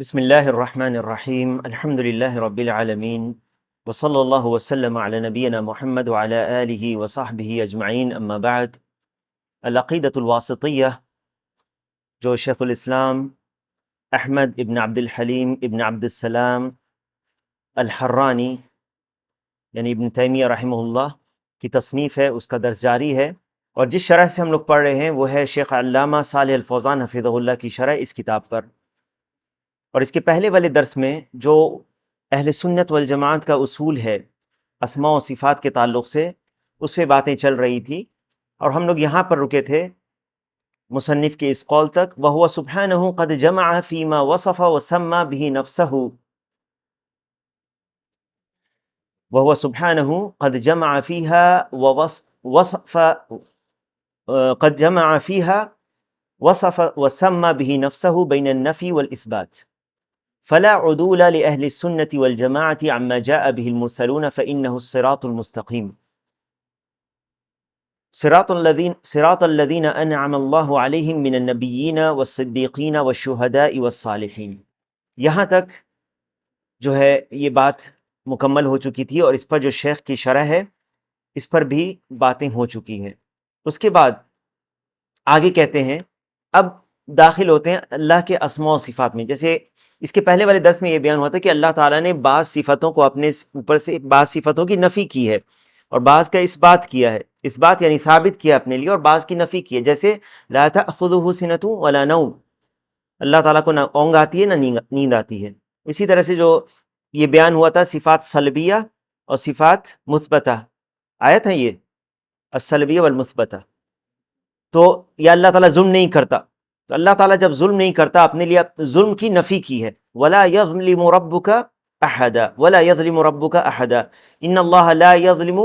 بسم اللہ الرحمن الرحیم الحمد للہ رب العالمین وصلی اللہ وسلم علی نبینا محمد وعلی آلہ وصحبہ اجمعین اما بعد العقیدۃ الواسطیہ جو شیخ الاسلام احمد ابن عبد الحلیم ابن عبد السلام الحرانی یعنی ابن تیمیہ رحمہ اللہ کی تصنیف ہے، اس کا درس جاری ہے، اور جس شرح سے ہم لوگ پڑھ رہے ہیں وہ ہے شیخ علامہ صالح الفوزان حفظہ اللہ کی شرح اس کتاب پر۔ اور اس کے پہلے والے درس میں جو اہل سنت والجماعت کا اصول ہے اسماء و صفات کے تعلق سے، اس پہ باتیں چل رہی تھی، اور ہم لوگ یہاں پر رکے تھے مصنف کے اس قول تک وَهُوَ سُبْحَانَهُ قَدْ جَمَعَ فِي مَا وَصَفَ وَسَمَّى بِهِ نَفْسَهُ وَهُوَ سُبْحَانَهُ قَدْ جَمَعَ فِيهَا وَصَفَ قَدْ جَمَعَ فِيهَا وَصَفَ وَسَمَّى بِهِ نَفْسَهُ بَيْنَ النَّفِي وَالْإِثْبَاتِ فلا عدول لأهل السنة والجماعة عما جاء به المرسلون فإنه الصراط المستقيم صراط الذين أنعم الله عليهم من النبيين والصديقين والشهداء والصالحين۔ یہاں تک جو ہے یہ بات مکمل ہو چکی تھی، اور اس پر جو شیخ کی شرح ہے اس پر بھی باتیں ہو چکی ہیں۔ اس کے بعد آگے کہتے ہیں اب داخل ہوتے ہیں اللہ کے اسماء و صفات میں۔ جیسے اس کے پہلے والے درس میں یہ بیان ہوا تھا کہ اللہ تعالیٰ نے بعض صفتوں کو اپنے اوپر سے، بعض صفتوں کی نفی کی ہے اور بعض کا اس بات کیا ہے، اس بات یعنی ثابت کیا اپنے لیے، اور بعض کی نفی کی ہے۔ جیسے لا تأخذہ سنۃ ولا نوم، اللہ تعالیٰ کو نہ اونگ آتی ہے نہ نیند آتی ہے۔ اسی طرح سے جو یہ بیان ہوا تھا صفات سلبیہ اور صفات مثبتہ، آیت ہے یہ السلبیہ والمثبتہ، تو یہ اللہ تعالیٰ ظلم نہیں کرتا، تو اللہ تعالیٰ جب ظلم نہیں کرتا اپنے لیے ظلم کی نفی کی ہے۔ وَلَا يَظْلِمُ رَبُّكَ أَحَدًا وَلَا يَظْلِمُ رَبُّكَ أَحَدًا إِنَّ اللَّهَ لَا يَظْلِمُ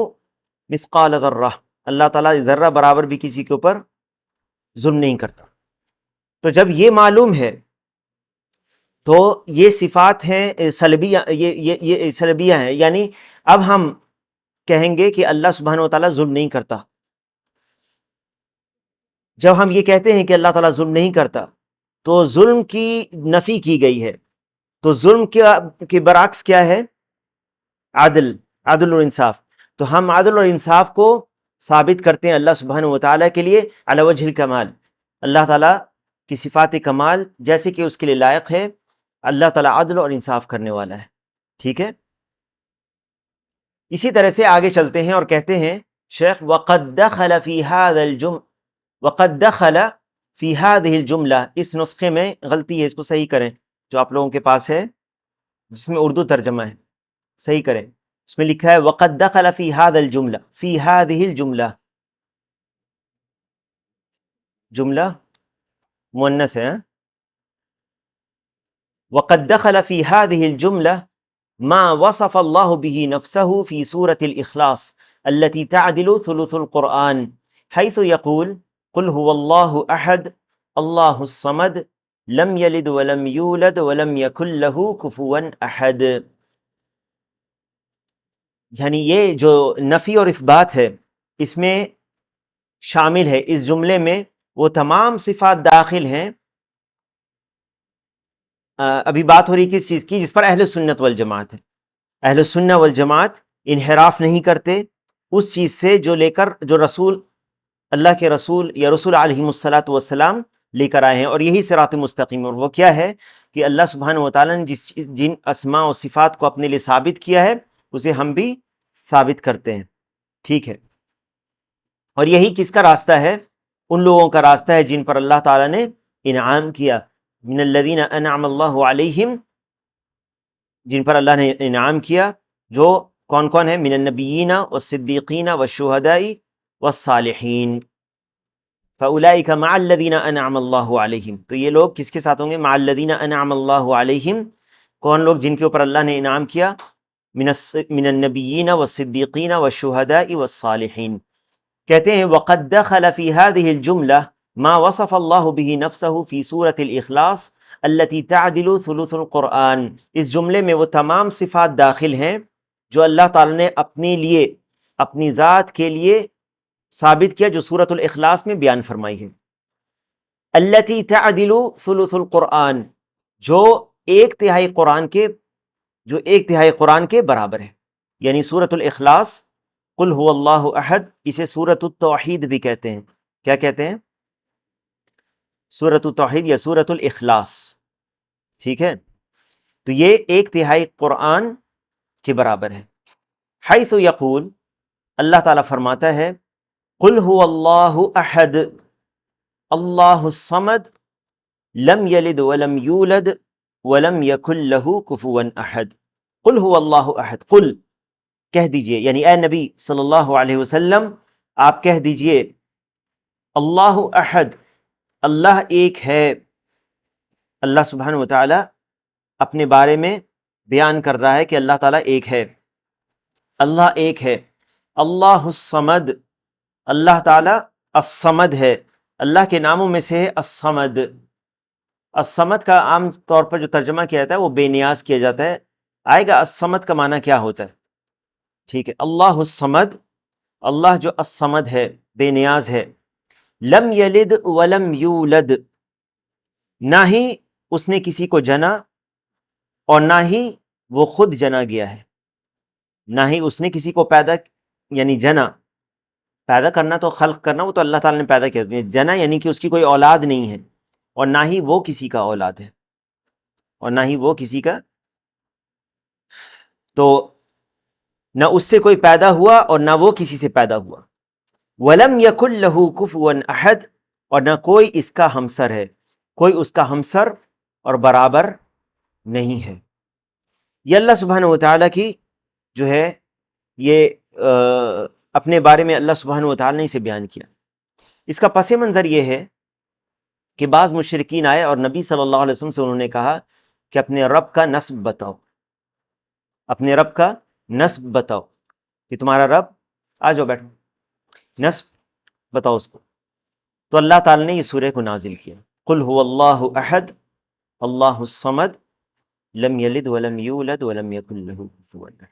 مِثْقَالَ ذَرَّةٍ، اللہ تعالیٰ ذرہ برابر بھی کسی کے اوپر ظلم نہیں کرتا۔ تو جب یہ معلوم ہے تو یہ صفات ہیں سلبیہ، یہ سلبیہ ہیں، یعنی اب ہم کہیں گے کہ اللہ سبحانہ و تعالیٰ ظلم نہیں کرتا۔ جب ہم یہ کہتے ہیں کہ اللہ تعالیٰ ظلم نہیں کرتا تو ظلم کی نفی کی گئی ہے، تو ظلم کے برعکس کیا ہے؟ عدل اور انصاف۔ تو ہم عدل اور انصاف کو ثابت کرتے ہیں اللہ سبحانہ و تعالیٰ کے لیے علی وجہ الکمال، اللہ تعالیٰ کی صفات کمال جیسے کہ اس کے لیے لائق ہے، اللہ تعالیٰ عدل اور انصاف کرنے والا ہے، ٹھیک ہے۔ اسی طرح سے آگے چلتے ہیں اور کہتے ہیں شیخ وَقَدْ دَخَلَ فِي هَذِهِ الْجُمْلَةِ، اس نسخے میں غلطی ہے، اس کو صحیح کریں، جو آپ لوگوں کے پاس ہے جس میں اردو ترجمہ ہے صحیح کریں، اس میں لکھا ہے وَقَدْ دَخَلَ فِي هَذَا الْجُمْلَةِ، فِي هَذِهِ الْجُمْلَةِ، جملہ مؤنث ہے، وَقَدْ دَخَلَ فِي هَذِهِ الْجُمْلَةِ ما وصف الله به نفسه في سورة الإخلاص التي تعدل ثلث القرآن حيث يقول قل هو الله أحد الله الصمد لم يلد ولم يولد ولم يكن له كفوا أحد۔ یعنی یہ جو نفی اور اثبات ہے اس میں شامل ہے، اس جملے میں وہ تمام صفات داخل ہیں۔ ابھی بات ہو رہی کس چیز کی؟ جس پر اہل سنت والجماعت ہے، اہل سنت والجماعت انحراف نہیں کرتے اس چیز سے جو لے کر، جو رسول، اللہ کے رسول یا رسول علیہ الصلاۃ والسلام لے کر آئے ہیں، اور یہی صراط مستقیم۔ اور وہ کیا ہے کہ اللہ سبحانہ و تعالیٰ نے جن اسماء و صفات کو اپنے لیے ثابت کیا ہے اسے ہم بھی ثابت کرتے ہیں، ٹھیک ہے۔ اور یہی کس کا راستہ ہے؟ ان لوگوں کا راستہ ہے جن پر اللہ تعالیٰ نے انعام کیا، من الذین انعم اللہ علیہم، جن پر اللہ نے انعام کیا، جو کون کون ہے؟ من النبیین والصدیقین والشہداء والصالحین، فاولئک مع الذین انعم اللہ علیہم، تو یہ لوگ کس کے ساتھ ہوں گے؟ مع الذین انعم اللہ علیہم، کون لوگ؟ جن کے اوپر اللہ نے انعام کیا، من النبیین والصدیقین والشہداء والصالحین۔ کہتے ہیں وَقَدْ دَخَلَ فِي هَذِهِ الْجُمْلَةِ مَا وَصَفَ اللَّهُ بِهِ نَفْسَهُ فِي سُورَةِ الْإِخْلَاصِ الَّتِي تَعْدِلُ ثُلُثُ الْقُرْآنِ، اس جملے میں وہ تمام صفات داخل ہیں جو اللہ تعالی نے اپنے لیے، اپنی ذات کے لیے ثابت کیا، جو سورۃ الاخلاص میں بیان فرمائی ہے۔ الَّتِي تَعْدِلُ ثُلُثُ الْقُرْآنِ، جو ایک تہائی قرآن کے، جو ایک تہائی قرآن کے برابر ہے. یعنی سورۃ الاخلاص، قل هو اللہ احد، اسے سورۃ التوحید بھی کہتے ہیں. کیا کہتے ہیں؟ سورۃ التوحید یا سورۃ الاخلاص. ٹھیک ہے، تو یہ ایک تہائی قرآن کے برابر ہے. حیث یقول، اللہ تعالیٰ فرماتا ہے، قل هو اللہ احد اللہ الصمد لم یلد ولم یولد ولم یکن لہ کفوا احد. قل هو اللہ احد، قل کہہ دیجئے، یعنی اے نبی صلی اللہ علیہ وسلم آپ کہہ دیجئے، اللہ احد، اللہ ایک ہے. اللہ سبحانہ وتعالی اپنے بارے میں بیان کر رہا ہے کہ اللہ تعالیٰ ایک ہے، اللہ ایک ہے. اللہ الصمد، اللہ تعالیٰ الصمد ہے، اللہ کے ناموں میں سے ہے الصمد. الصمد کا عام طور پر جو ترجمہ کیا جاتا ہے وہ بے نیاز کیا جاتا ہے. آئے گا الصمد کا معنی کیا ہوتا ہے. ٹھیک ہے، اللہ الصمد، اللہ جو الصمد ہے، بے نیاز ہے. لم یلد ولم یولد، نہ ہی اس نے کسی کو جنا اور نہ ہی وہ خود جنا گیا ہے. نہ ہی اس نے کسی کو پیدا، یعنی جنا، پیدا کرنا تو خلق کرنا وہ تو اللہ تعالیٰ نے پیدا کیا. جنا یعنی کہ اس کی کوئی اولاد نہیں ہے، اور نہ ہی وہ کسی کا اولاد ہے، اور نہ ہی وہ کسی کا، تو نہ اس سے کوئی پیدا ہوا اور نہ وہ کسی سے پیدا ہوا. وَلَمْ يَكُنْ لَهُ كُفُوًا أَحَدٌ، اور نہ کوئی اس کا ہمسر ہے، کوئی اس کا ہمسر اور برابر نہیں ہے. یہ اللہ سبحانہ وتعالیٰ کی جو ہے یہ اپنے بارے میں اللہ سبحانہ وتعالیٰ نے اسے بیان کیا. اس کا پس منظر یہ ہے کہ بعض مشرکین آئے اور نبی صلی اللہ علیہ وسلم سے انہوں نے کہا کہ اپنے رب کا نسب بتاؤ، اپنے رب کا نسب بتاؤ، کہ تمہارا رب، آ جاؤ بیٹھو، نسب بتاؤ اس کو. تو اللہ تعالیٰ نے یہ سورہ کو نازل کیا، قل هو اللہ احد اللہ الصمد لم یلد ولم یولد ولم یکن لہ کفوا احد.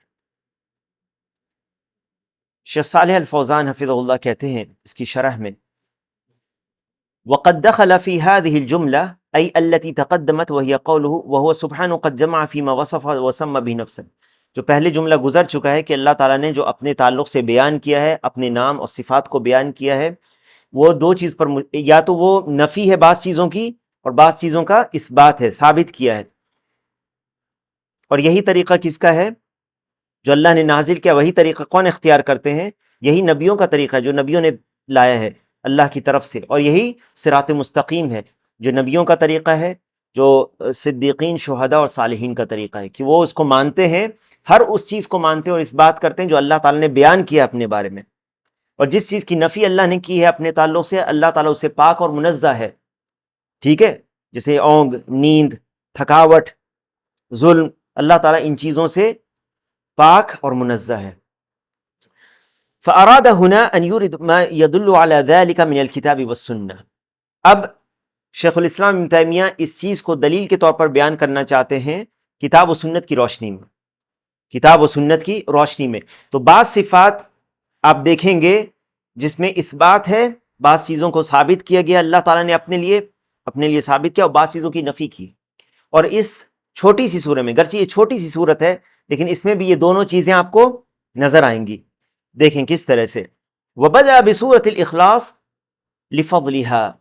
شیخ صالح الفوزان حفظہ اللہ کہتے ہیں اس کی شرح میں، وقد دخل في هذه الجملة أي التي تقدمت وهي قوله وهو سبحانه قد جمع فيما وصف وسمى به نفسه. جو پہلے جملہ گزر چکا ہے کہ اللہ تعالیٰ نے جو اپنے تعلق سے بیان کیا ہے، اپنے نام اور صفات کو بیان کیا ہے، وہ دو چیز پر، یا تو وہ نفی ہے بعض چیزوں کی اور بعض چیزوں کا اثبات ہے، ثابت کیا ہے. اور یہی طریقہ کس کا ہے؟ جو اللہ نے نازل کیا. وہی طریقہ کون اختیار کرتے ہیں؟ یہی نبیوں کا طریقہ جو نبیوں نے لایا ہے اللہ کی طرف سے. اور یہی صراط مستقیم ہے جو نبیوں کا طریقہ ہے، جو صدیقین، شہداء اور صالحین کا طریقہ ہے، کہ وہ اس کو مانتے ہیں، ہر اس چیز کو مانتے ہیں اور اس بات کرتے ہیں جو اللہ تعالیٰ نے بیان کیا اپنے بارے میں. اور جس چیز کی نفی اللہ نے کی ہے اپنے تعلق سے، اللہ تعالیٰ اس سے پاک اور منزہ ہے. ٹھیک ہے، جیسے اونگ، نیند، تھکاوٹ، ظلم، اللہ تعالیٰ ان چیزوں سے پاک اور منزہ ہے. فأراد هنا أن يرد ما يدل على ذلك من الكتاب والسنة. اب شیخ الاسلام ابن تیمیہ اس چیز کو دلیل کے طور پر بیان کرنا چاہتے ہیں کتاب و سنت کی روشنی میں، کتاب و سنت کی روشنی میں. تو بعض صفات آپ دیکھیں گے جس میں اثبات ہے، بعض چیزوں کو ثابت کیا گیا اللہ تعالیٰ نے اپنے لیے ثابت کیا، اور بعض چیزوں کی نفی کی. اور اس چھوٹی سی سورہ میں، گرچہ یہ چھوٹی سی صورت ہے لیکن اس میں بھی یہ دونوں چیزیں آپ کو نظر آئیں گی. دیکھیں کس طرح سے. وَبَدَأَ بِسُورَةِ الْإِخْلَاصِ لِفَضْلِهَا.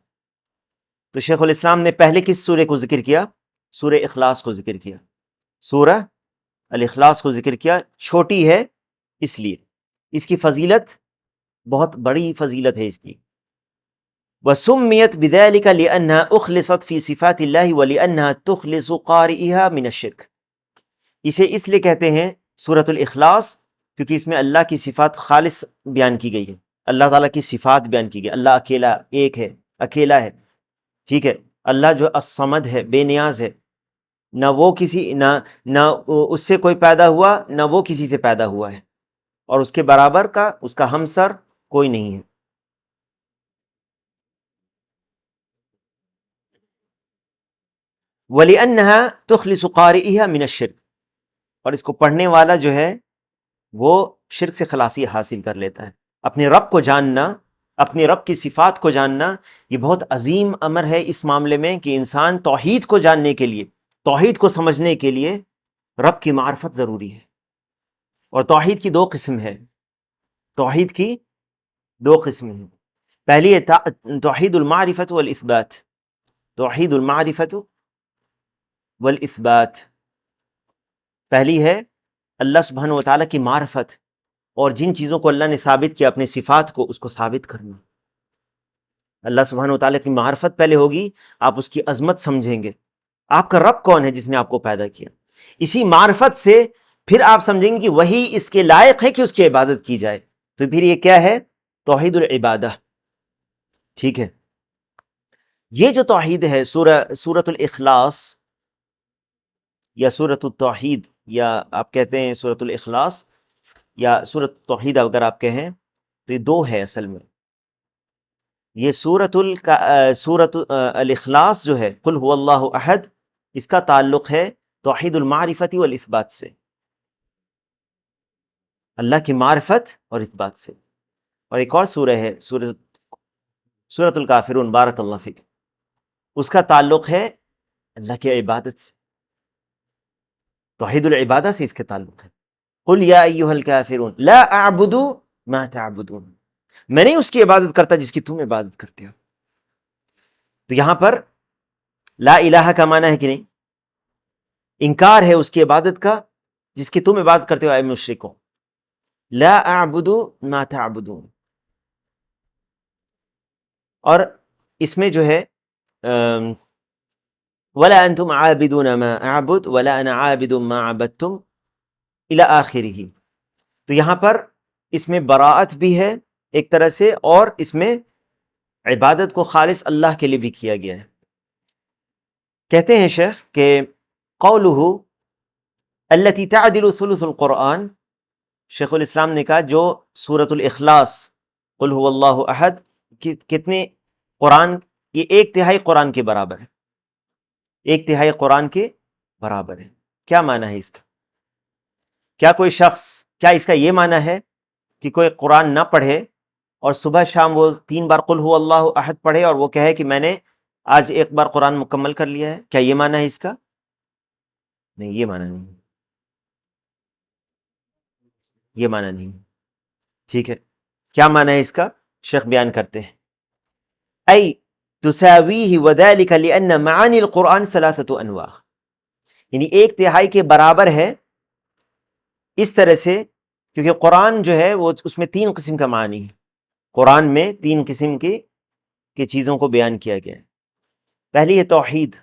تو شیخ الاسلام نے پہلے کس سورہ کو ذکر کیا؟ سورہ اخلاص کو ذکر کیا، سورہ الاخلاص کو ذکر کیا. چھوٹی ہے اس لیے، اس کی فضیلت بہت بڑی فضیلت ہے اس کی. وَسُمِّيَتْ بِذَلِكَ لِأَنَّهَا أُخْلِصَتْ فِي صِفَاتِ اللَّهِ وَلِأَنَّهَا تُخْلِصُ قَارِئِهَا مِنَ الشِّرْكِ. اسے اس لیے کہتے ہیں سورۃ الاخلاص کیونکہ اس میں اللہ کی صفات خالص بیان کی گئی ہے، اللہ تعالیٰ کی صفات بیان کی گئی. اللہ اکیلا ایک ہے، اکیلا ہے. ٹھیک ہے، اللہ جو الصمد ہے، بے نیاز ہے، نہ وہ کسی، نہ اس سے کوئی پیدا ہوا نہ وہ کسی سے پیدا ہوا ہے، اور اس کے برابر کا، اس کا ہمسر کوئی نہیں ہے. وَلِأَنَّهَا تُخْلِصُ قَارِئِهَا مِنَ الشِّرْكِ. اور اس کو پڑھنے والا جو ہے وہ شرک سے خلاصی حاصل کر لیتا ہے. اپنے رب کو جاننا، اپنے رب کی صفات کو جاننا، یہ بہت عظیم امر ہے اس معاملے میں کہ انسان توحید کو جاننے کے لیے توحید کو سمجھنے کے لیے رب کی معرفت ضروری ہے، اور توحید کی دو قسم ہے، توحید کی دو قسمیں ہیں۔ پہلی ہے توحید المعرفت والاثبات، توحید المعرفت والاثبات، پہلی ہے اللہ سبحانہ و تعالیٰ کی معرفت، اور جن چیزوں کو اللہ نے ثابت کیا اپنے صفات کو، اس کو ثابت کرنا۔ اللہ سبحانہ و تعالیٰ کی معرفت پہلے ہوگی، آپ اس کی عظمت سمجھیں گے، آپ کا رب کون ہے جس نے آپ کو پیدا کیا، اسی معرفت سے پھر آپ سمجھیں گے کہ وہی اس کے لائق ہے کہ اس کی عبادت کی جائے، تو پھر یہ کیا ہے؟ توحید العبادہ، ٹھیک ہے۔ یہ جو توحید ہے، سورۃ الاخلاص یا سورۃ التوحید، یا آپ کہتے ہیں سورۃ الاخلاص یا سورۃ التوحید، اگر آپ کہیں تو یہ دو ہے اصل میں۔ یہ سورۃ الاخلاص جو ہے، قل هو اللہ احد، اس کا تعلق ہے توحید المعرفت والاثبات سے، اللہ کی معرفت اور اثبات سے۔ اور ایک اور سورہ ہے سورۃ الکافرون، بارک اللہ فیک، اس کا تعلق ہے اللہ کی عبادت سے، توحید العبادہ سے اس کے تعلق ہے۔ قل یا ایھا الکافرون لا اعبد ما تعبدون، میں نہیں اس کی عبادت کرتا جس کی تم عبادت کرتے ہو۔ تو یہاں پر لا الہ کا معنی ہے کہ نہیں؟ انکار ہے اس کی عبادت کا جس کی تم عبادت کرتے ہو اے مشرکو، لا اعبد ما تعبدون۔ اور اس میں جو ہے ولا انتم عابدون ما اعبد ولا انا عابد ما عبدتم الى آخرہ، تو یہاں پر اس میں براءت بھی ہے ایک طرح سے، اور اس میں عبادت کو خالص اللہ کے لیے بھی کیا گیا ہے۔ کہتے ہیں شیخ کہ قولہ التی تعدل ثلث القرآن، شیخ الاسلام نے کہا جو سورۃ الاخلاص قل هو اللہ احد کتنے قرآن، یہ ایک تہائی قرآن کے برابر ہے، ایک تہائی قرآن کے برابر ہے۔ کیا معنی ہے اس کا؟ کیا کوئی شخص، کیا اس کا یہ معنی ہے کہ کوئی قرآن نہ پڑھے اور صبح شام وہ 3 بار قل هو اللہ احد پڑھے اور وہ کہے کہ میں نے آج ایک بار قرآن مکمل کر لیا ہے؟ کیا یہ معنی ہے اس کا؟ نہیں، یہ معنی نہیں، یہ معنی نہیں، ٹھیک ہے۔ کیا معنی ہے اس کا؟ شیخ بیان کرتے ہیں، ای تساویہ وذلک لأن معانی القرآن 3 انواع، یعنی ایک تہائی کے برابر ہے اس طرح سے کیونکہ قرآن جو ہے وہ اس میں 3 قسم کا معنی ہے، قرآن میں 3 قسم کی چیزوں کو بیان کیا گیا ہے۔ پہلی ہے توحید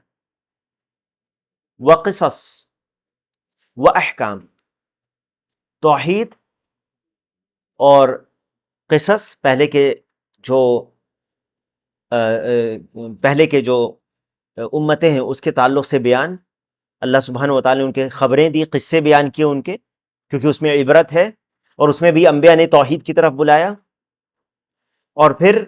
و قصص و احکام، توحید اور قصص، پہلے کے جو امتیں ہیں اس کے تعلق سے بیان، اللہ سبحانہ و تعالیٰ نے ان کے خبریں دی، قصے بیان کیے ان کے، کیونکہ اس میں عبرت ہے، اور اس میں بھی انبیاء نے توحید کی طرف بلایا۔ اور پھر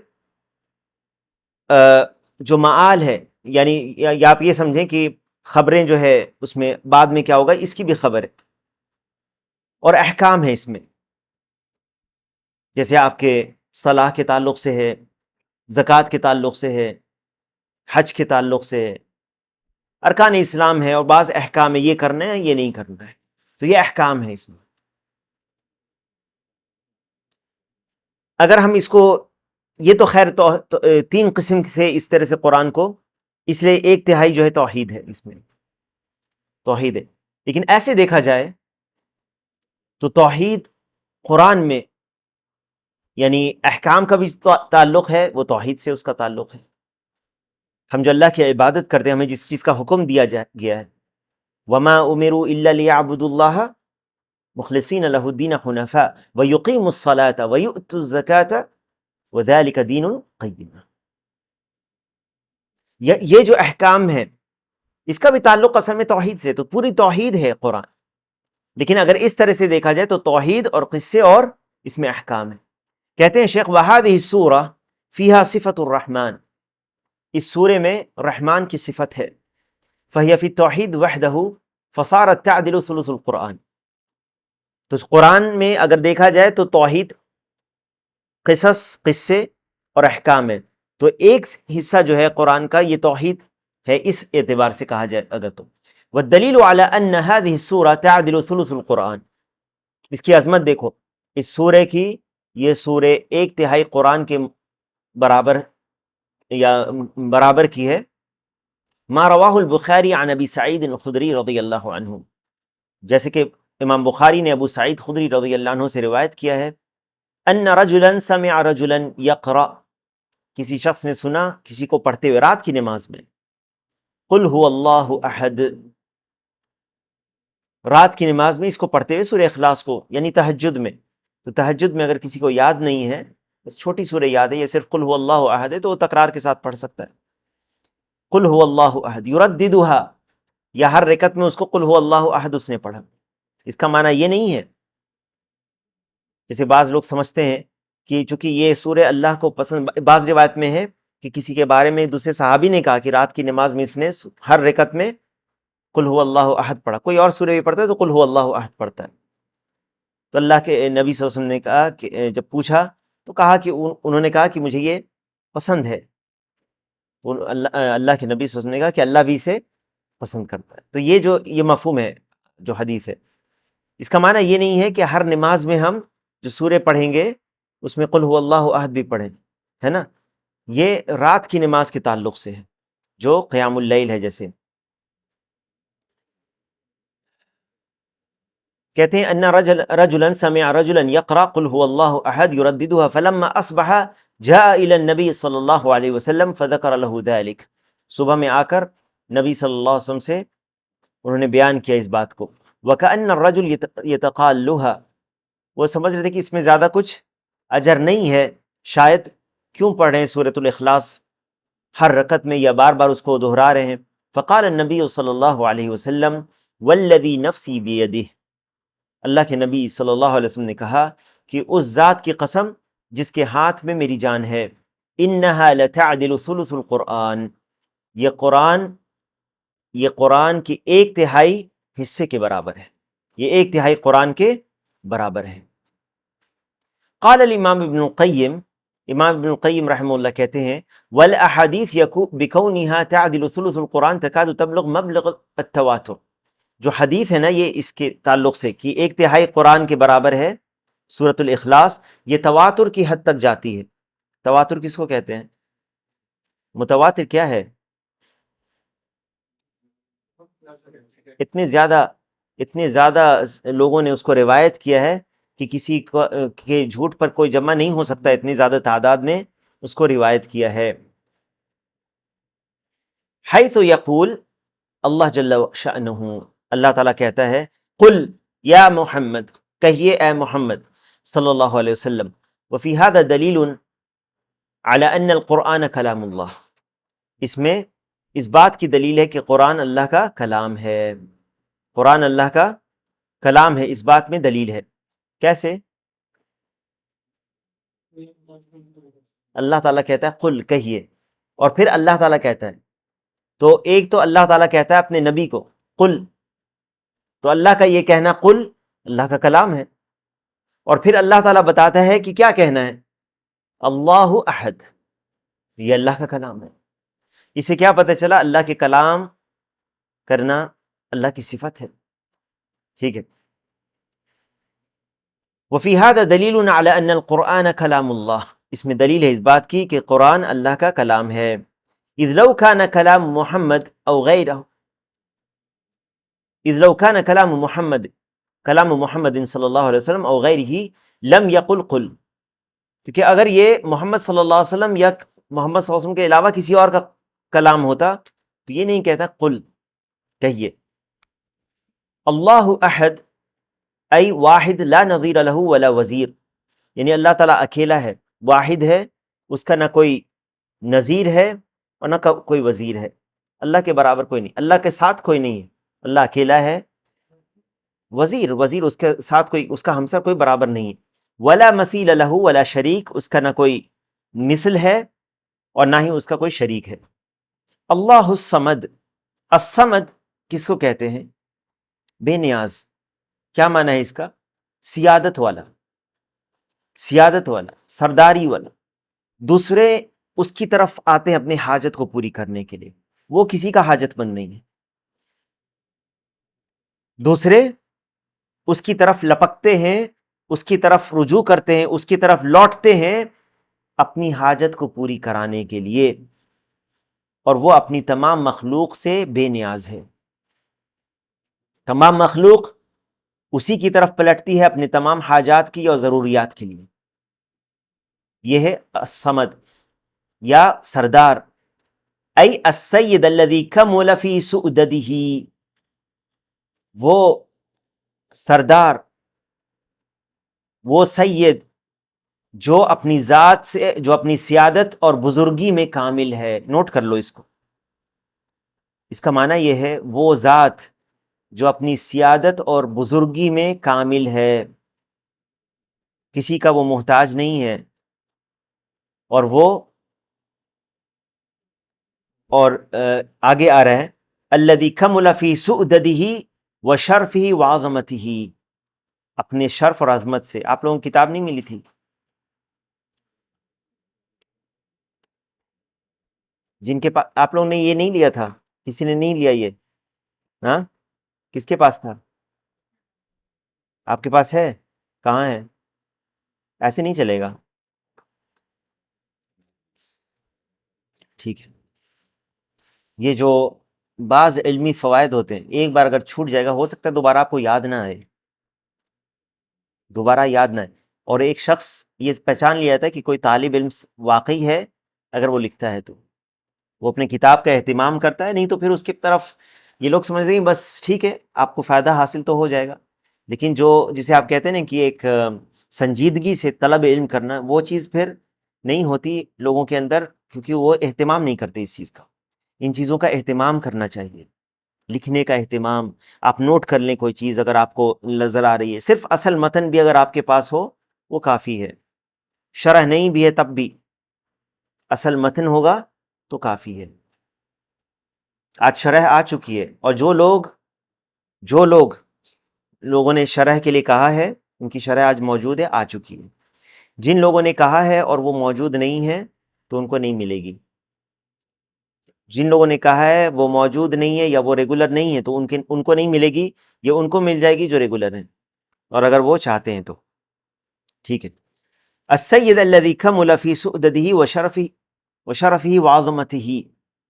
جو معال ہے، یعنی یا آپ یہ سمجھیں کہ خبریں جو ہے اس میں بعد میں کیا ہوگا اس کی بھی خبر ہے، اور احکام ہے اس میں، جیسے آپ کے صلاح کے تعلق سے ہے، زکوٰۃ کے تعلق سے ہے، حج کے تعلق سے ہے، ارکان اسلام ہے، اور بعض احکام ہے، یہ کرنا ہے یہ نہیں کرنا ہے، تو یہ احکام ہے اس میں۔ اگر ہم اس کو، یہ تو خیر 3 قسم سے اس طرح سے قرآن کو، اس لیے ایک تہائی جو ہے توحید ہے، اس میں توحید ہے، لیکن ایسے دیکھا جائے تو توحید قرآن میں یعنی احکام کا بھی تعلق ہے، وہ توحید سے اس کا تعلق ہے۔ ہم جو اللہ کی عبادت کرتے ہیں، ہمیں جس چیز کا حکم دیا گیا ہے، وما امروا الا ليعبدوا الله مخلصین لہ الدین حنفاء ویقیموا الصلاة ویؤتوا الزکاة وذلک دین القیم، یہ جو احکام ہے اس کا بھی تعلق اصل میں توحید سے، تو پوری توحید ہے قرآن، لیکن اگر اس طرح سے دیکھا جائے تو توحید اور قصے اور اس میں احکام ہے۔ کہتے ہیں شیخ وَهَذِهِ السورة فِيهَا صفة الرحمن، اس سورے میں رحمان کی صفت ہے، فَهِيَ فِي التوحید وحدہ فصارت تعدل ثلث القرآن، تو قرآن میں اگر دیکھا جائے تو توحید، قصے اور احکام ہے، تو ایک حصہ جو ہے قرآن کا یہ توحید ہے، اس اعتبار سے کہا جائے اگر تو والدلیل علی ان هذه السورة تعدل ثلث القرآن، اس کی عظمت دیکھو، اس سورہ کی، یہ سورہ ایک تہائی قرآن کے برابر یا برابر کی ہے۔ ما رواہ البخاری عن ابی سعید الخدری رضی اللہ عنہ، جیسے کہ امام بخاری نے ابو سعید خدری رضی اللہ عنہ سے روایت کیا ہے، ان رجلا سمع رجلا یقرأ، کسی شخص نے سنا کسی کو پڑھتے ہوئے رات کی نماز میں، قل هو اللہ احد، رات کی نماز میں اس کو پڑھتے ہوئے سورہ اخلاص کو، یعنی تہجد میں۔ تو تہجد میں اگر کسی کو یاد نہیں ہے، بس چھوٹی سورہ یاد ہے، یہ صرف قل هو اللہ احد ہے، تو وہ تکرار کے ساتھ پڑھ سکتا ہے، قل هو اللہ احد یرددها، یا ہر رکعت میں اس کو قل هو اللہ احد اس نے پڑھا۔ اس کا معنی یہ نہیں ہے جیسے بعض لوگ سمجھتے ہیں کہ چونکہ یہ سورہ اللہ کو پسند، بعض روایت میں ہے کہ کسی کے بارے میں دوسرے صحابی نے کہا کہ رات کی نماز میں اس نے ہر رکعت میں قل هو اللہ احد پڑھا، کوئی اور سورہ بھی پڑھتا ہے تو قل هو اللہ احد پڑھتا ہے۔ تو اللہ کے نبی صلی اللہ علیہ وسلم نے کہا کہ جب پوچھا تو کہا کہ انہوں نے کہا کہ مجھے یہ پسند ہے، تو اللہ کے نبی صلی اللہ علیہ وسلم نے کہا کہ اللہ بھی اسے پسند کرتا ہے۔ تو یہ مفہوم ہے جو حدیث ہے، اس کا معنی یہ نہیں ہے کہ ہر نماز میں ہم جو سورے پڑھیں گے اس میں قل هو اللہ احد بھی پڑھیں، ہے نا، یہ رات کی نماز کے تعلق سے ہے جو قیام اللیل ہے۔ جیسے کہتے ہیں ان رجلا سمع رجلا يقرأ قل هو الله احد يرددها فلما اصبح جاء الى النبي صلی اللہ علیہ وسلم فذكر له ذلك، صبح میں آ کر نبی صلی اللہ علیہ وسلم سے انہوں نے بیان کیا اس بات کو، وكأن الرجل يتقالها، وہ سمجھ رہے تھے کہ اس میں زیادہ کچھ اجر نہیں ہے، شاید کیوں پڑھ رہے ہیں سورۃ الاخلاص ہر رکعت میں یا بار بار اس کو دہرا رہے ہیں۔ فقال النبی صلی اللہ علیہ وسلم والذی نفسی بیدہ، اللہ کے نبی صلی اللہ علیہ وسلم نے کہا کہ اس ذات کی قسم جس کے ہاتھ میں میری جان ہے، انہا لتعدل ثلث القرآن، یہ قرآن کی ایک تہائی حصے کے برابر ہے، یہ ایک تہائی قرآن کے برابر ہے۔ قال الامام ابن القیم، امام ابن القیم رحمہ اللہ کہتے ہیں والاحادیث بکونها تعدل ثلث القرآن تکاد تبلغ مبلغ التواتر، جو حدیث ہے نا یہ اس کے تعلق سے کہ ایک تہائی قرآن کے برابر ہے سورۃ الاخلاص، یہ تواتر کی حد تک جاتی ہے۔ تواتر کس کو کہتے ہیں؟ متواتر کیا ہے؟ اتنے زیادہ لوگوں نے اس کو روایت کیا ہے کہ کسی کے جھوٹ پر کوئی جمع نہیں ہو سکتا، اتنی زیادہ تعداد نے اس کو روایت کیا ہے۔ حیث یقول، اللہ جل شأنہ، اللہ تعالیٰ کہتا ہے قل یا محمد، کہیے اے محمد صلی اللہ علیہ وسلم، وفی ھذا دلیل علی ان القرآن کلام اللہ، اس میں اس بات کی دلیل ہے کہ قرآن اللہ کا کلام ہے، قرآن اللہ کا کلام ہے، اس بات میں دلیل ہے۔ کیسے؟ اللہ تعالیٰ کہتا ہے قل، کہیے، اور پھر اللہ تعالیٰ کہتا ہے، تو ایک تو اللہ تعالیٰ کہتا ہے اپنے نبی کو قل، تو اللہ کا یہ کہنا قل اللہ کا کلام ہے، اور پھر اللہ تعالیٰ بتاتا ہے کہ کیا کہنا ہے، اللہ احد، یہ اللہ کا کلام ہے۔ اس سے کیا پتہ چلا؟ اللہ کے کلام کرنا اللہ کی صفت ہے، ٹھیک ہے۔ وفی ھذا دلیل علی ان القرآن کلام اللہ، اس میں دلیل ہے اس بات کی کہ قرآن اللہ کا کلام ہے۔ اذ لو کان کلام محمد او غیرہ، اذ لو کان کلام محمد صلی اللہ علیہ وسلم او غیرہ لم یقل قل، کیونکہ اگر یہ محمد صلی اللہ علیہ وسلم یا محمد صلی اللہ علیہ وسلم کے علاوہ کسی اور کا کلام ہوتا تو یہ نہیں کہتا قل، کہیے۔ اللہ احد ای واحد لا نظیر لہ ولا وزیر، یعنی اللہ تعالیٰ اکیلا ہے، واحد ہے، اس کا نہ کوئی نظیر ہے اور نہ کوئی وزیر ہے، اللہ کے برابر کوئی نہیں، اللہ کے ساتھ کوئی نہیں ہے، اللہ اکیلا ہے، وزیر اس کے ساتھ کوئی، اس کا ہمسر کوئی برابر نہیں ہے، ولا مثیل لہ ولا شریک، اس کا نہ کوئی مثل ہے اور نہ ہی اس کا کوئی شریک ہے۔ اللہ الصمد، الصمد کس کو کہتے ہیں؟ بے نیاز۔ کیا معنی ہے اس کا؟ سیادت والا، سرداری والا، دوسرے اس کی طرف آتے ہیں اپنے حاجت کو پوری کرنے کے لیے، وہ کسی کا حاجت مند نہیں ہے۔ دوسرے اس کی طرف لپکتے ہیں، اس کی طرف رجوع کرتے ہیں، اس کی طرف لوٹتے ہیں اپنی حاجت کو پوری کرانے کے لیے، اور وہ اپنی تمام مخلوق سے بے نیاز ہے۔ تمام مخلوق اسی کی طرف پلٹتی ہے اپنے تمام حاجات کی اور ضروریات کے لیے۔ یہ ہے الصمد یا سردار، ای السید الذی کمل فی سؤددہ، وہ سردار، وہ سید جو اپنی ذات سے، جو اپنی سیادت اور بزرگی میں کامل ہے۔ نوٹ کر لو اس کو، اس کا معنی یہ ہے وہ ذات جو اپنی سیادت اور بزرگی میں کامل ہے، کسی کا وہ محتاج نہیں ہے، اور وہ آگے آ رہا ہے الذی کمل فی سؤددہ وشرفہ وعظمتہ، اپنے شرف اور عظمت سے۔ آپ لوگوں کو کتاب نہیں ملی تھی؟ جن کے پاس آپ لوگوں نے یہ نہیں لیا تھا، کسی نے نہیں لیا یہ؟ ہاں، کس کے پاس تھا؟ آپ کے پاس ہے؟ کہاں ہے؟ ایسے نہیں چلے گا۔ ٹھیک ہے، یہ جو بعض علمی فوائد ہوتے ہیں، ایک بار اگر چھوٹ جائے گا ہو سکتا ہے دوبارہ آپ کو یاد نہ آئے، دوبارہ یاد نہ آئے۔ اور ایک شخص یہ پہچان لیا تھا کہ کوئی طالب علم واقعی ہے اگر وہ لکھتا ہے تو وہ اپنے کتاب کا اہتمام کرتا ہے، نہیں تو پھر اس کی طرف یہ لوگ سمجھتے ہیں بس ٹھیک ہے آپ کو فائدہ حاصل تو ہو جائے گا، لیکن جو جسے آپ کہتے ہیں نا کہ ایک سنجیدگی سے طلب علم کرنا، وہ چیز پھر نہیں ہوتی لوگوں کے اندر، کیونکہ وہ اہتمام نہیں کرتے اس چیز کا۔ ان چیزوں کا اہتمام کرنا چاہیے، لکھنے کا اہتمام، آپ نوٹ کر لیں کوئی چیز اگر آپ کو نظر آ رہی ہے، صرف اصل متن بھی اگر آپ کے پاس ہو وہ کافی ہے، شرح نہیں بھی ہے تب بھی اصل متن ہوگا تو کافی ہے۔ آج شرح آ چکی ہے، اور جو لوگوں نے شرح کے لیے کہا ہے ان کی شرح آج موجود ہے، آ چکی ہے۔ جن لوگوں نے کہا ہے اور وہ موجود نہیں ہے تو ان کو نہیں ملے گی۔ جن لوگوں نے کہا ہے وہ موجود نہیں ہے یا وہ ریگولر نہیں ہے تو ان کو نہیں ملے گی، یہ ان کو مل جائے گی جو ریگولر ہیں، اور اگر وہ چاہتے ہیں تو ٹھیک ہے۔ السید الذی کمل فی سؤددہ وشرفہ وعظمتہ،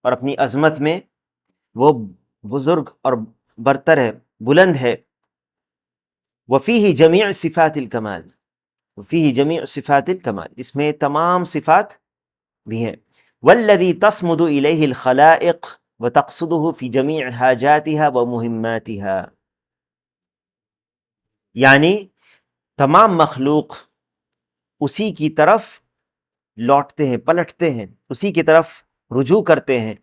اور اپنی عظمت میں وہ بزرگ اور برتر ہے، بلند ہے۔ وفیہ جمیع صفات الکمال، وفیہ جمیع صفات الکمال، اس میں تمام صفات بھی ہیں۔ والذی تصمد الیہ الخلائق وتقصدہ فی جمیع حاجاتها ومہماتها، یعنی تمام مخلوق اسی کی طرف لوٹتے ہیں، پلٹتے ہیں، اسی کی طرف رجوع کرتے ہیں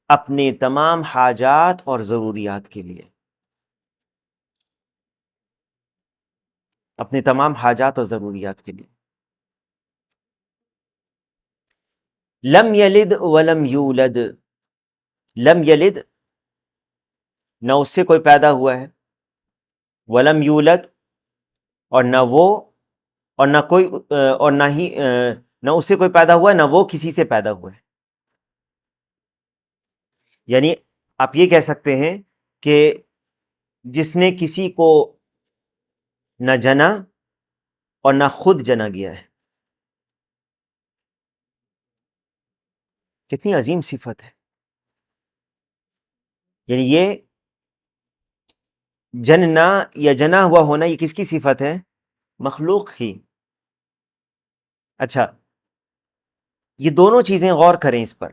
اپنے تمام حاجات اور ضروریات کے لیے، اپنے تمام حاجات اور ضروریات کے لیے۔ لم یلد ولم یولد، لم یلد نہ اس سے کوئی پیدا ہوا ہے، ولم یولد اور نہ وہ، اور نہ کوئی اور نہ ہی نہ اس سے کوئی پیدا ہوا ہے نہ وہ کسی سے پیدا ہوا ہے۔ یعنی آپ یہ کہہ سکتے ہیں کہ جس نے کسی کو نہ جنا اور نہ خود جنا گیا ہے۔ کتنی عظیم صفت ہے، یعنی یہ جننا یا جنا ہوا ہونا یہ کس کی صفت ہے؟ مخلوق کی۔ اچھا، یہ دونوں چیزیں غور کریں اس پر۔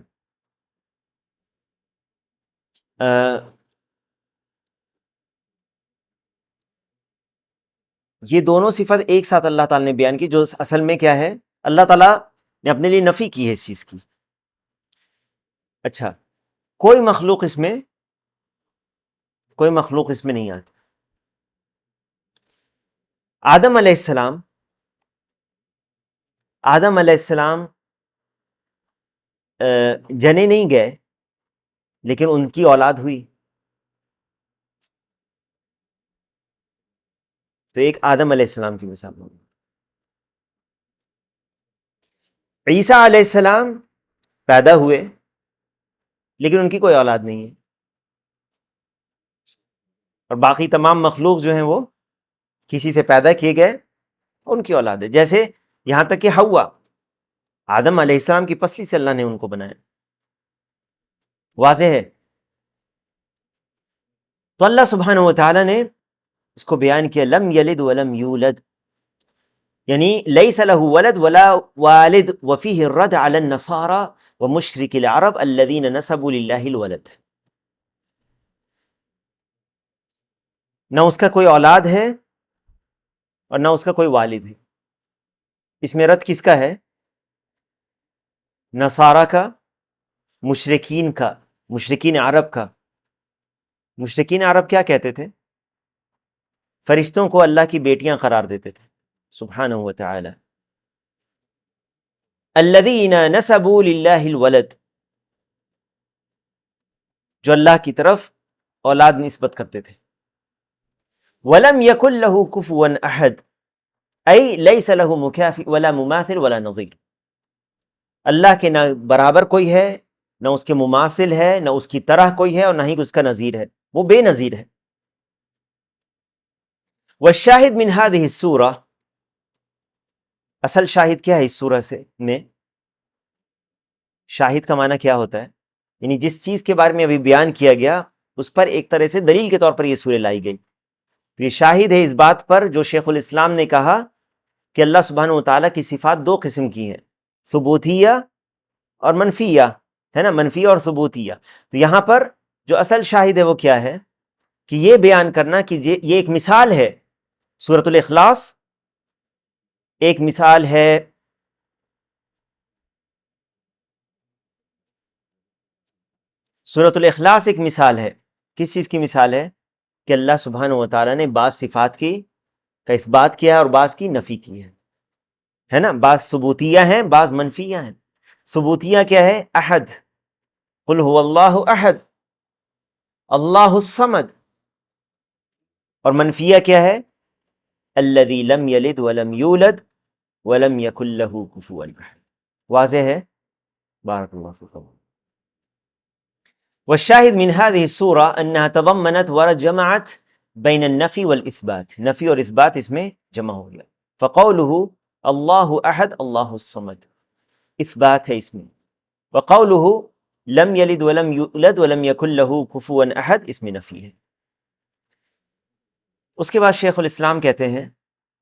یہ دونوں صفت ایک ساتھ اللہ تعالیٰ نے بیان کی، جو اصل میں کیا ہے؟ اللہ تعالیٰ نے اپنے لیے نفی کی ہے اس چیز کی۔ اچھا، کوئی مخلوق اس میں نہیں آتی۔ آدم علیہ السلام جنے نہیں گئے لیکن ان کی اولاد ہوئی، تو ایک آدم علیہ السلام کی مثال ہوگی۔ عیسیٰ علیہ السلام پیدا ہوئے لیکن ان کی کوئی اولاد نہیں ہے، اور باقی تمام مخلوق جو ہیں وہ کسی سے پیدا کیے گئے ان کی اولاد ہے، جیسے یہاں تک کہ حوا، آدم علیہ السلام کی پسلی سے اللہ نے ان کو بنایا، واضح ہے۔ تو اللہ سبحانہ و تعالیٰ نے اس کو بیان کیا لم یلد ولم یولد، یعنی لیس له ولد ولا والد، وفیہ الرد علی النصارى ومشرک العرب الذین نسبوا للہ الولد، نہ اس کا کوئی اولاد ہے اور نہ اس کا کوئی والد ہے۔ اس میں رد کس کا ہے؟ نصارہ کا، مشرکین کا، مشرکین عرب کا۔ مشرکین عرب کیا کہتے تھے؟ فرشتوں کو اللہ کی بیٹیاں قرار دیتے تھے، سبحانہ و تعالی۔ الذین نسبوا للہ الولد، جو اللہ کی طرف اولاد نسبت کرتے تھے۔ ولم یکن له کفوا احد، ای لیس له مکافئ ولا مماثل ولا نظیر، اللہ کے نہ برابر کوئی ہے، نہ اس کے مماثل ہے، نہ اس کی طرح کوئی ہے، اور نہ ہی اس کا نظیر ہے، وہ بے نظیر ہے۔ والشاہد من هذه السورہ، اصل شاہد کیا ہے اس سورہ سے میں؟ شاہد کا معنی کیا ہوتا ہے؟ یعنی جس چیز کے بارے میں ابھی بیان کیا گیا اس پر ایک طرح سے دلیل کے طور پر یہ سورہ لائی گئی۔ تو یہ شاہد ہے اس بات پر جو شیخ الاسلام نے کہا کہ اللہ سبحانہ و تعالیٰ کی صفات دو قسم کی ہیں، ثبوتیہ اور منفیہ، ہے نا، منفیہ اور ثبوتیہ۔ تو یہاں پر جو اصل شاہد ہے وہ کیا ہے کہ یہ بیان کرنا کہ یہ ایک مثال ہے، سورۃ الاخلاص ایک مثال ہے، سورۃ الاخلاص ایک مثال ہے۔ کس چیز کی مثال ہے؟ کہ اللہ سبحانہ و تعالیٰ نے بعض صفات کی کا اثبات کیا ہے اور بعض کی نفی کی ہے نا، بعض ثبوتیہ ہیں بعض منفیہ ہیں۔ ثبوتیہ کیا ہے؟ احد، قل هو اللہ احد، اللہ الصمد۔ اور منفیہ کیا ہے؟ الذی لم یلد ولم یولد ولم یکن له کفوا احد۔ واضح ہے؟ بارک اللہ فیکم۔ والشاہد من هذه السورة انها تضمنت وجمعت بین النفی والاثبات، نفی اور اثبات اس میں جمع ہو گیا۔ فقوله اللہ احد اللہ الصمد اثبات ہے اس میں، وقوله لم یلد ولم یولد ولم یکن له کفوا احد اس میں نفی ہے۔ اس کے بعد شیخ الاسلام کہتے ہیں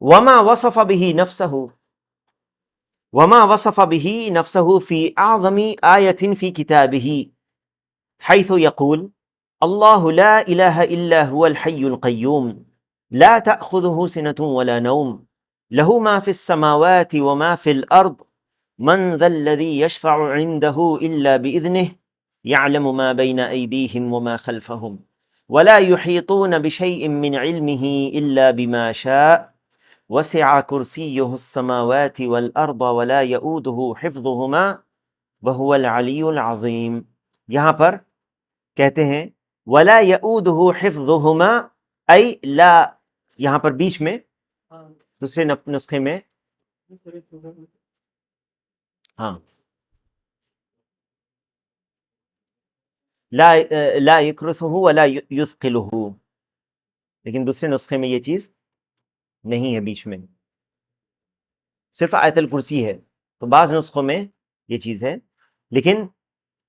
وما وصف به نفسه، وما وصف به نفسه في اعظم آیة في كتابه حيث يقول الله لا إله إلا هو الحي القيوم لا تأخذه سنة ولا نوم له ما في السماوات وما في الأرض من ذا الذي يشفع عنده إلا بإذنه يعلم ما بين أيديهم وما خلفهم ولا يحيطون بشيء من علمه إلا بما شاء وسع كرسيه السماوات والأرض ولا يؤوده حفظهما وهو العلي العظيم۔ یہاں پر کہتے ہیں ولا یؤودہ حفظہما، ای لا، یہاں پر بیچ میں دوسرے نسخے میں ہاں لا یکرثہ ولا یثقلہ، لیکن دوسرے نسخے میں یہ چیز نہیں ہے، بیچ میں صرف آیت الکرسی ہے۔ تو بعض نسخوں میں یہ چیز ہے، لیکن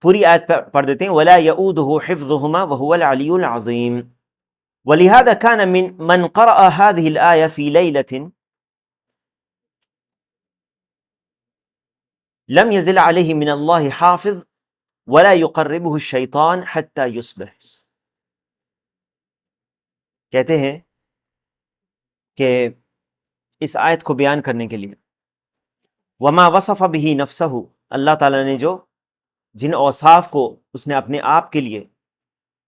پوری آیت پڑھ دیتے ہیں ولا یؤودہ حفظہما وہو العلی العظیم۔ ولہذا کان من قرأ هذه الآیہ فی لیلۃ لم یزل علیہ من اللہ حافظ ولا یقربہ الشیطان حتی یصبح۔ کہتے ہیں کہ اس آیت کو بیان کرنے کے لیے وما وصف به نفسہ، اللہ تعالیٰ نے جو جن اوصاف کو اس نے اپنے آپ کے لیے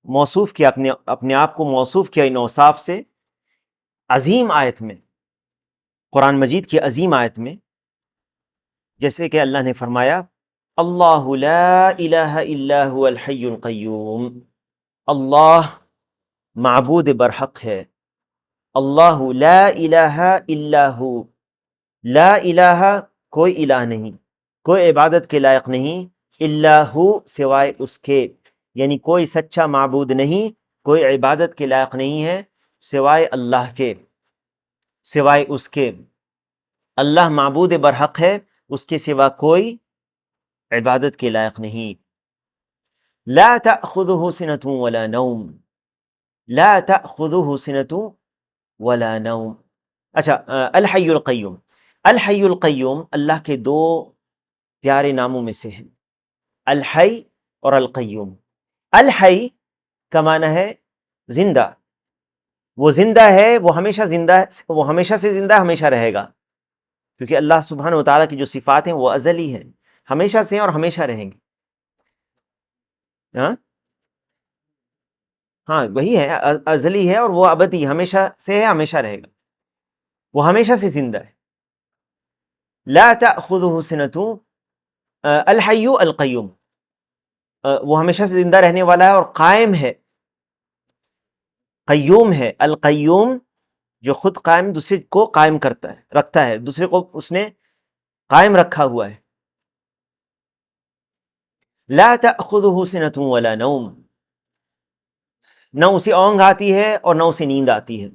موصوف کیا، اپنے آپ کو موصوف کیا ان اوصاف سے، عظیم آیت میں، قرآن مجید کی عظیم آیت میں، جیسے کہ اللہ نے فرمایا اللہ لا الہ الا هو الحی القیوم، اللہ معبود برحق ہے، اللہ لا الہ الا ہو، لا الہ کوئی الہ نہیں، کوئی عبادت کے لائق نہیں، الا ہو سوائے اس کے، یعنی کوئی سچا معبود نہیں کوئی عبادت کے لائق نہیں ہے سوائے اللہ کے، سوائے اس کے، اللہ معبود برحق ہے، اس کے سوا کوئی عبادت کے لائق نہیں۔ لا تأخذہ سنۃ ولا نوم، لا تأخذہ سنۃ ولا نوم۔ اچھا، الحی القیوم، الحی القیوم اللہ کے دو پیارے ناموں میں سے ہیں، الحی اور القیوم۔ الحی کا معنی ہے زندہ، وہ زندہ ہے، وہ ہمیشہ زندہ، وہ ہمیشہ سے زندہ ہمیشہ رہے گا، کیونکہ اللہ سبحانہ و تعالیٰ کی جو صفات ہیں وہ ازلی ہیں، ہمیشہ سے ہیں اور ہمیشہ رہیں گے۔ ہاں ہاں وہی ہے، ازلی ہے اور وہ ابدی، ہمیشہ سے ہے، ہمیشہ رہے گا، وہ ہمیشہ سے زندہ ہے۔ لا تأخذہ سنۃ، الحی القیوم، وہ ہمیشہ سے زندہ رہنے والا ہے اور قائم ہے، قیوم ہے۔ القیوم جو خود قائم، دوسرے کو قائم کرتا ہے، رکھتا ہے، دوسرے کو اس نے قائم رکھا ہوا ہے۔ لا تأخذہ سنۃ ولا نوم، نہ اسے اونگ آتی ہے اور نہ اسے نیند آتی ہے۔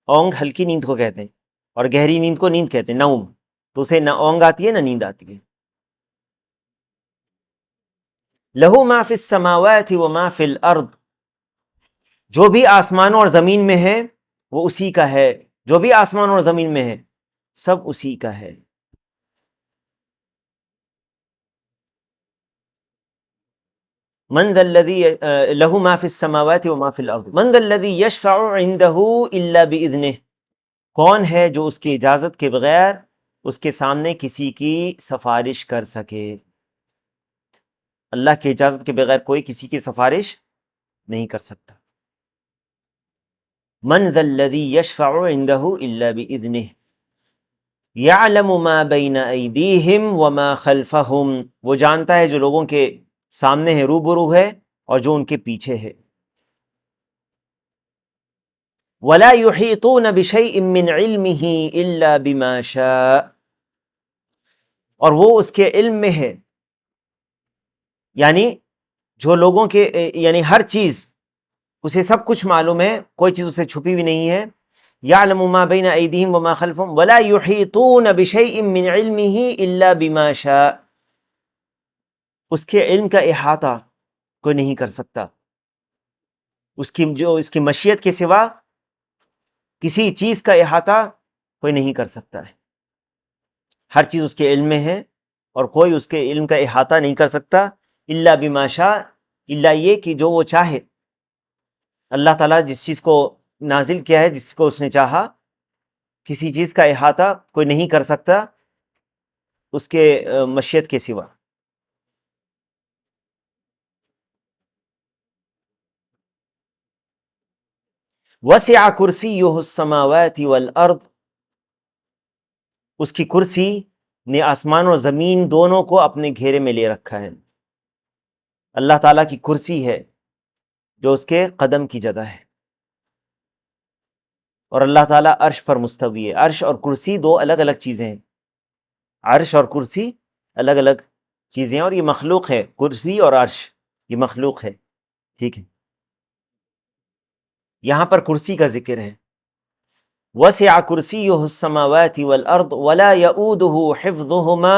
اونگ ہلکی نیند کو کہتے ہیں اور گہری نیند کو نیند کہتے ہیں، نوم، تو اسے نہ اونگ آتی ہے نہ نیند آتی ہے۔ لہو ما فی السماوات وما فی الارض، جو بھی آسمانوں اور زمین میں ہے وہ اسی کا ہے، جو بھی آسمان اور زمین میں ہے سب اسی کا ہے۔ من ذا الذی لہ ما فی السماوات وما فی الارض من ذا الذی یشفع عندہ الا باذنہ، کون ہے جو اس کی اجازت کے بغیر اس کے سامنے کسی کی سفارش کر سکے؟ اللہ کی اجازت کے بغیر کوئی کسی کی سفارش نہیں کر سکتا۔ من ذا الذی یشفع عندہ الا باذنہ یعلم ما بین ایدیہم وما خلفہم، وہ جانتا ہے جو لوگوں کے سامنے ہے، روبرو ہے، اور جو ان کے پیچھے ہے۔ ولا یحیطون بشیء من علمہ الا بما شاء، اور وہ اس کے علم میں ہے، یعنی جو لوگوں کے، یعنی ہر چیز اسے سب کچھ معلوم ہے، کوئی چیز اسے چھپی ہوئی نہیں ہے۔ یعلم ما بین ایدیہم وما خلفہم ولا یحیطون بشیء من علمہ الا بما شاء، اس کے علم کا احاطہ کوئی نہیں کر سکتا، اس کی مشیت کے سوا کسی چیز کا احاطہ کوئی نہیں کر سکتا ہے۔ ہر چیز اس کے علم میں ہے اور کوئی اس کے علم کا احاطہ نہیں کر سکتا، الا بما شاء، الا یہ کہ جو وہ چاہے۔ اللہ تعالیٰ جس چیز کو نازل کیا ہے، جس کو اس نے چاہا، کسی چیز کا احاطہ کوئی نہیں کر سکتا اس کے مشیت کے سوا۔ وسع کرسیہ السماوات والارض، اس کی کرسی نے آسمان اور زمین دونوں کو اپنے گھیرے میں لے رکھا ہے۔ اللہ تعالیٰ کی کرسی ہے جو اس کے قدم کی جگہ ہے، اور اللہ تعالیٰ عرش پر مستوی ہے۔ عرش اور کرسی دو الگ الگ چیزیں ہیں، عرش اور کرسی الگ الگ چیزیں ہیں، اور یہ مخلوق ہے، کرسی اور عرش یہ مخلوق ہے، ٹھیک ہے۔ یہاں پر کرسی کا ذکر ہے، وسع کرسیہ السماوات والارض ولا یؤودہ حفظہما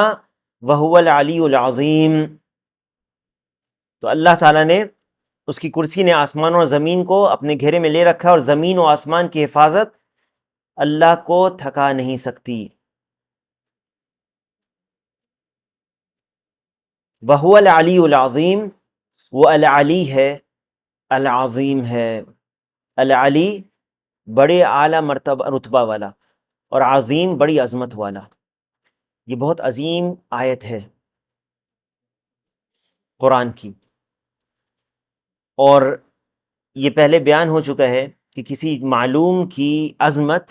وہو العلی العظیم، تو اللہ تعالیٰ نے، اس کی کرسی نے آسمان اور زمین کو اپنے گھیرے میں لے رکھا، اور زمین و آسمان کی حفاظت اللہ کو تھکا نہیں سکتی۔ وہو العلی العظیم، وہ العلی ہے، العظیم ہے۔ العلی بڑے اعلیٰ مرتبہ رتبہ والا، اور عظیم بڑی عظمت والا۔ یہ بہت عظیم آیت ہے قرآن کی، اور یہ پہلے بیان ہو چکا ہے کہ کسی معلوم کی عظمت،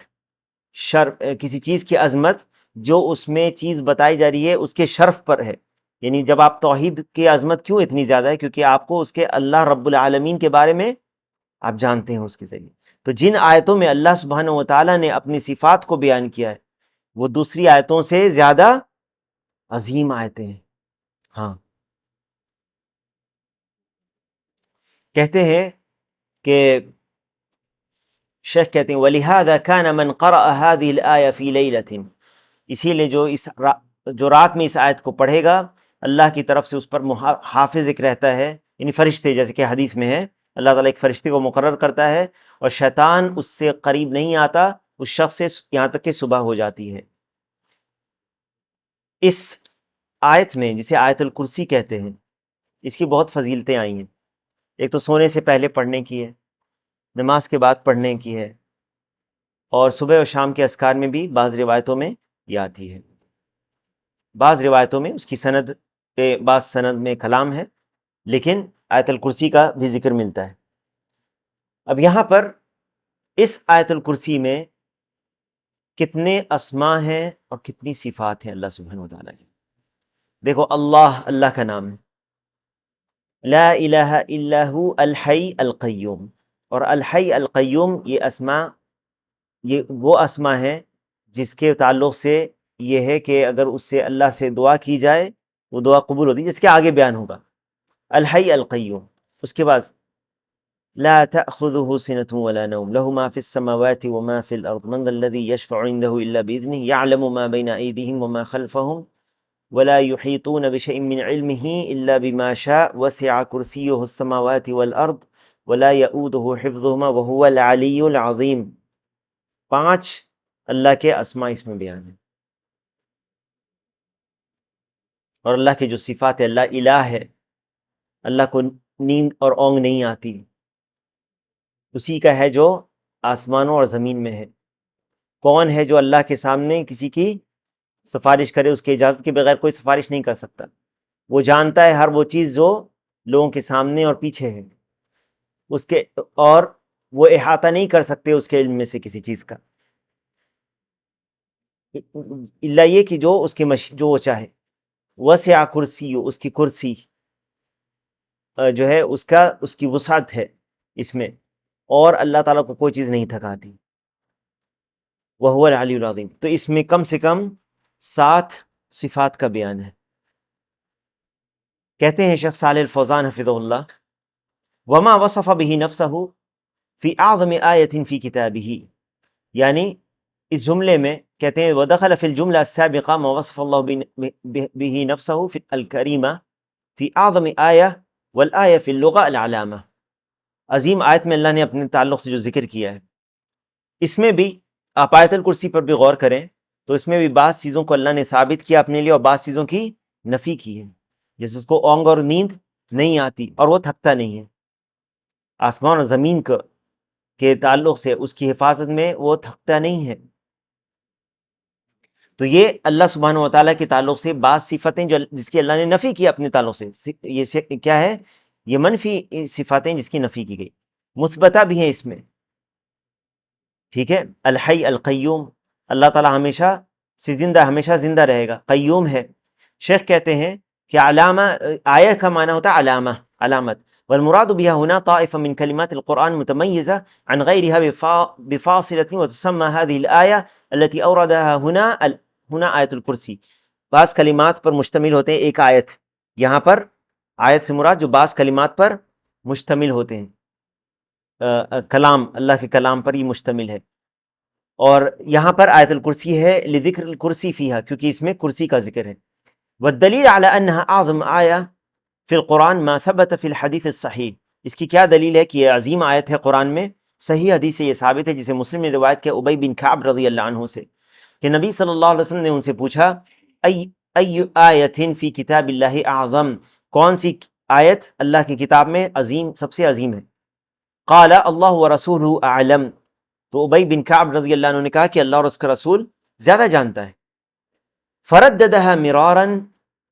کسی چیز کی عظمت جو اس میں چیز بتائی جا رہی ہے اس کے شرف پر ہے۔ یعنی جب آپ توحید کی عظمت کیوں اتنی زیادہ ہے؟ کیونکہ آپ کو اس کے اللہ رب العالمین کے بارے میں آپ جانتے ہیں اس کے ذریعے۔ تو جن آیتوں میں اللہ سبحانہ و تعالیٰ نے اپنی صفات کو بیان کیا ہے وہ دوسری آیتوں سے زیادہ عظیم آیتیں ہیں۔ ہاں، کہتے ہیں کہ شیخ کہتے ہیں وَلِهَذَا كَانَ مَنْ قَرَأَ هَذِهِ الْآيَةَ فِي لَيْلَةٍ، اسی لیے جو رات میں اس آیت کو پڑھے گا اللہ کی طرف سے اس پر حافظ ایک رہتا ہے، یعنی فرشتے، جیسے کہ حدیث میں ہے اللہ تعالیٰ ایک فرشتے کو مقرر کرتا ہے اور شیطان اس سے قریب نہیں آتا اس شخص سے یہاں تک کہ صبح ہو جاتی ہے۔ اس آیت میں جسے آیت الکرسی کہتے ہیں اس کی بہت فضیلتیں آئی ہیں۔ ایک تو سونے سے پہلے پڑھنے کی ہے، نماز کے بعد پڑھنے کی ہے، اور صبح اور شام کے اذکار میں بھی بعض روایتوں میں یہ آتی ہے۔ بعض روایتوں میں اس کی سند پہ بعض سند میں کلام ہے، لیکن آیت الکرسی کا بھی ذکر ملتا ہے۔ اب یہاں پر اس آیت الکرسی میں کتنے اسماء ہیں اور کتنی صفات ہیں اللہ سبحانہ و تعالیٰ کی۔ دیکھو، اللہ کا نام ہے، لا الہ الا ہو الحی القیوم، اور الحی القیوم یہ وہ اسماء ہیں جس کے تعلق سے یہ ہے کہ اگر اس سے اللہ سے دعا کی جائے وہ دعا قبول ہوتی ہے، جس کے آگے بیان ہوگا الحی القیوم۔ اس کے بعد لا تأخذه سنة ولا نوم له ما في السماوات وما في الأرض من ذا الذي يشفع عنده إلا بإذنه يعلم ما بين أيديهم وما خلفهم ولا يحيطون بشيء من علمه إلا بما شاء وسع كرسيه السماوات والأرض ولا يؤوده حفظهما وهو العلي العظيم۔ 5 اللہ کے اسماء اس میں بیان ہیں، اور اللہ کے جو صفات ہے، اللہ الہ ہے، اللہ کو نیند اور اونگ نہیں آتی، اسی کا ہے جو آسمانوں اور زمین میں ہے۔ کون ہے جو اللہ کے سامنے کسی کی سفارش کرے؟ اس کے اجازت کے بغیر کوئی سفارش نہیں کر سکتا۔ وہ جانتا ہے ہر وہ چیز جو لوگوں کے سامنے اور پیچھے ہے، اس کے اور وہ احاطہ نہیں کر سکتے اس کے علم میں سے کسی چیز کا، اللہ یہ کہ جو اس کے جو وہ چاہے۔ وسع کرسی، اس کی کرسی جو ہے اس کی وسعت ہے اس میں، اور اللہ تعالیٰ کو کوئی چیز نہیں تھکاتی۔ وہو العلی العظیم، تو اس میں کم سے کم 7 صفات کا بیان ہے۔ کہتے ہیں شیخ صالح الفوزان حفظہ اللہ وما وصف به نفسه فی اعظم آیت فی کتابہ، یعنی اس جملے میں کہتے ہیں ودخل فی الجملہ السابقہ ما وصف اللہ به نفسه فی الکریمہ فی اعظم آیہ والآیہ فی اللغہ العلامہ۔ عظیم آیت میں اللہ نے اپنے تعلق سے جو ذکر کیا ہے، اس میں بھی آپ آیت الکرسی پر بھی غور کریں تو اس میں بھی بعض چیزوں کو اللہ نے ثابت کیا اپنے لیے اور بعض چیزوں کی نفی کی ہے، جیسے اس کو اونگ اور نیند نہیں آتی اور وہ تھکتا نہیں ہے۔ آسمان اور زمین کے تعلق سے اس کی حفاظت میں وہ تھکتا نہیں ہے۔ تو یہ اللہ سبحانہ و تعالیٰ کے تعلق سے بعض صفتیں جس کی اللہ نے نفی کی اپنے تعلق سے، یہ کیا ہے؟ یہ منفی صفاتیں جس کی نفی کی گئی، مثبتہ بھی ہیں اس میں، ٹھیک ہے۔ الحی القیوم، اللہ تعالیٰ ہمیشہ زندہ رہے گا، قیوم ہے۔ شیخ کہتے ہیں کہ علامہ، آیہ کا معنی ہوتا ہے علامت، والمراد بها هنا طائفة من كلمات القرآن متميزة عن غيرها بفاصلة، وتسمى هذه الآية التي أوردها هنا آیت الکرسی۔ بعض کلمات پر مشتمل ہوتے ہیں ایک آیت، یہاں پر آیت سے مراد جو بعض کلمات پر مشتمل ہوتے ہیں، کلام، اللہ کے کلام پر یہ مشتمل ہے، اور یہاں پر آیت الکرسی ہے لذکر الکرسی فیہا، کیونکہ اس میں کرسی کا ذکر ہے۔ والدلیل علی انہا اعظم آیہ فی القرآن ما ثبت فی الحدیث الصحیح، اس کی کیا دلیل ہے کہ یہ عظیم آیت ہے قرآن میں؟ صحیح حدیث سے یہ ثابت ہے، جسے مسلم نے روایت کیا ابی بن کعب رضی اللہ عنہ سے، کہ نبی صلی اللہ علیہ وسلم نے ان سے پوچھا ای آیت فی کتاب اللہ اعظم، کون سی آیت اللہ کی کتاب میں عظیم، سب سے عظیم ہے؟ قال اللہ ورسولہ اعلم، تو ابی بن کعب رضی اللہ عنہ نے کہا کہ اللہ اور اس کا رسول زیادہ جانتا ہے۔ فرددها مرارا،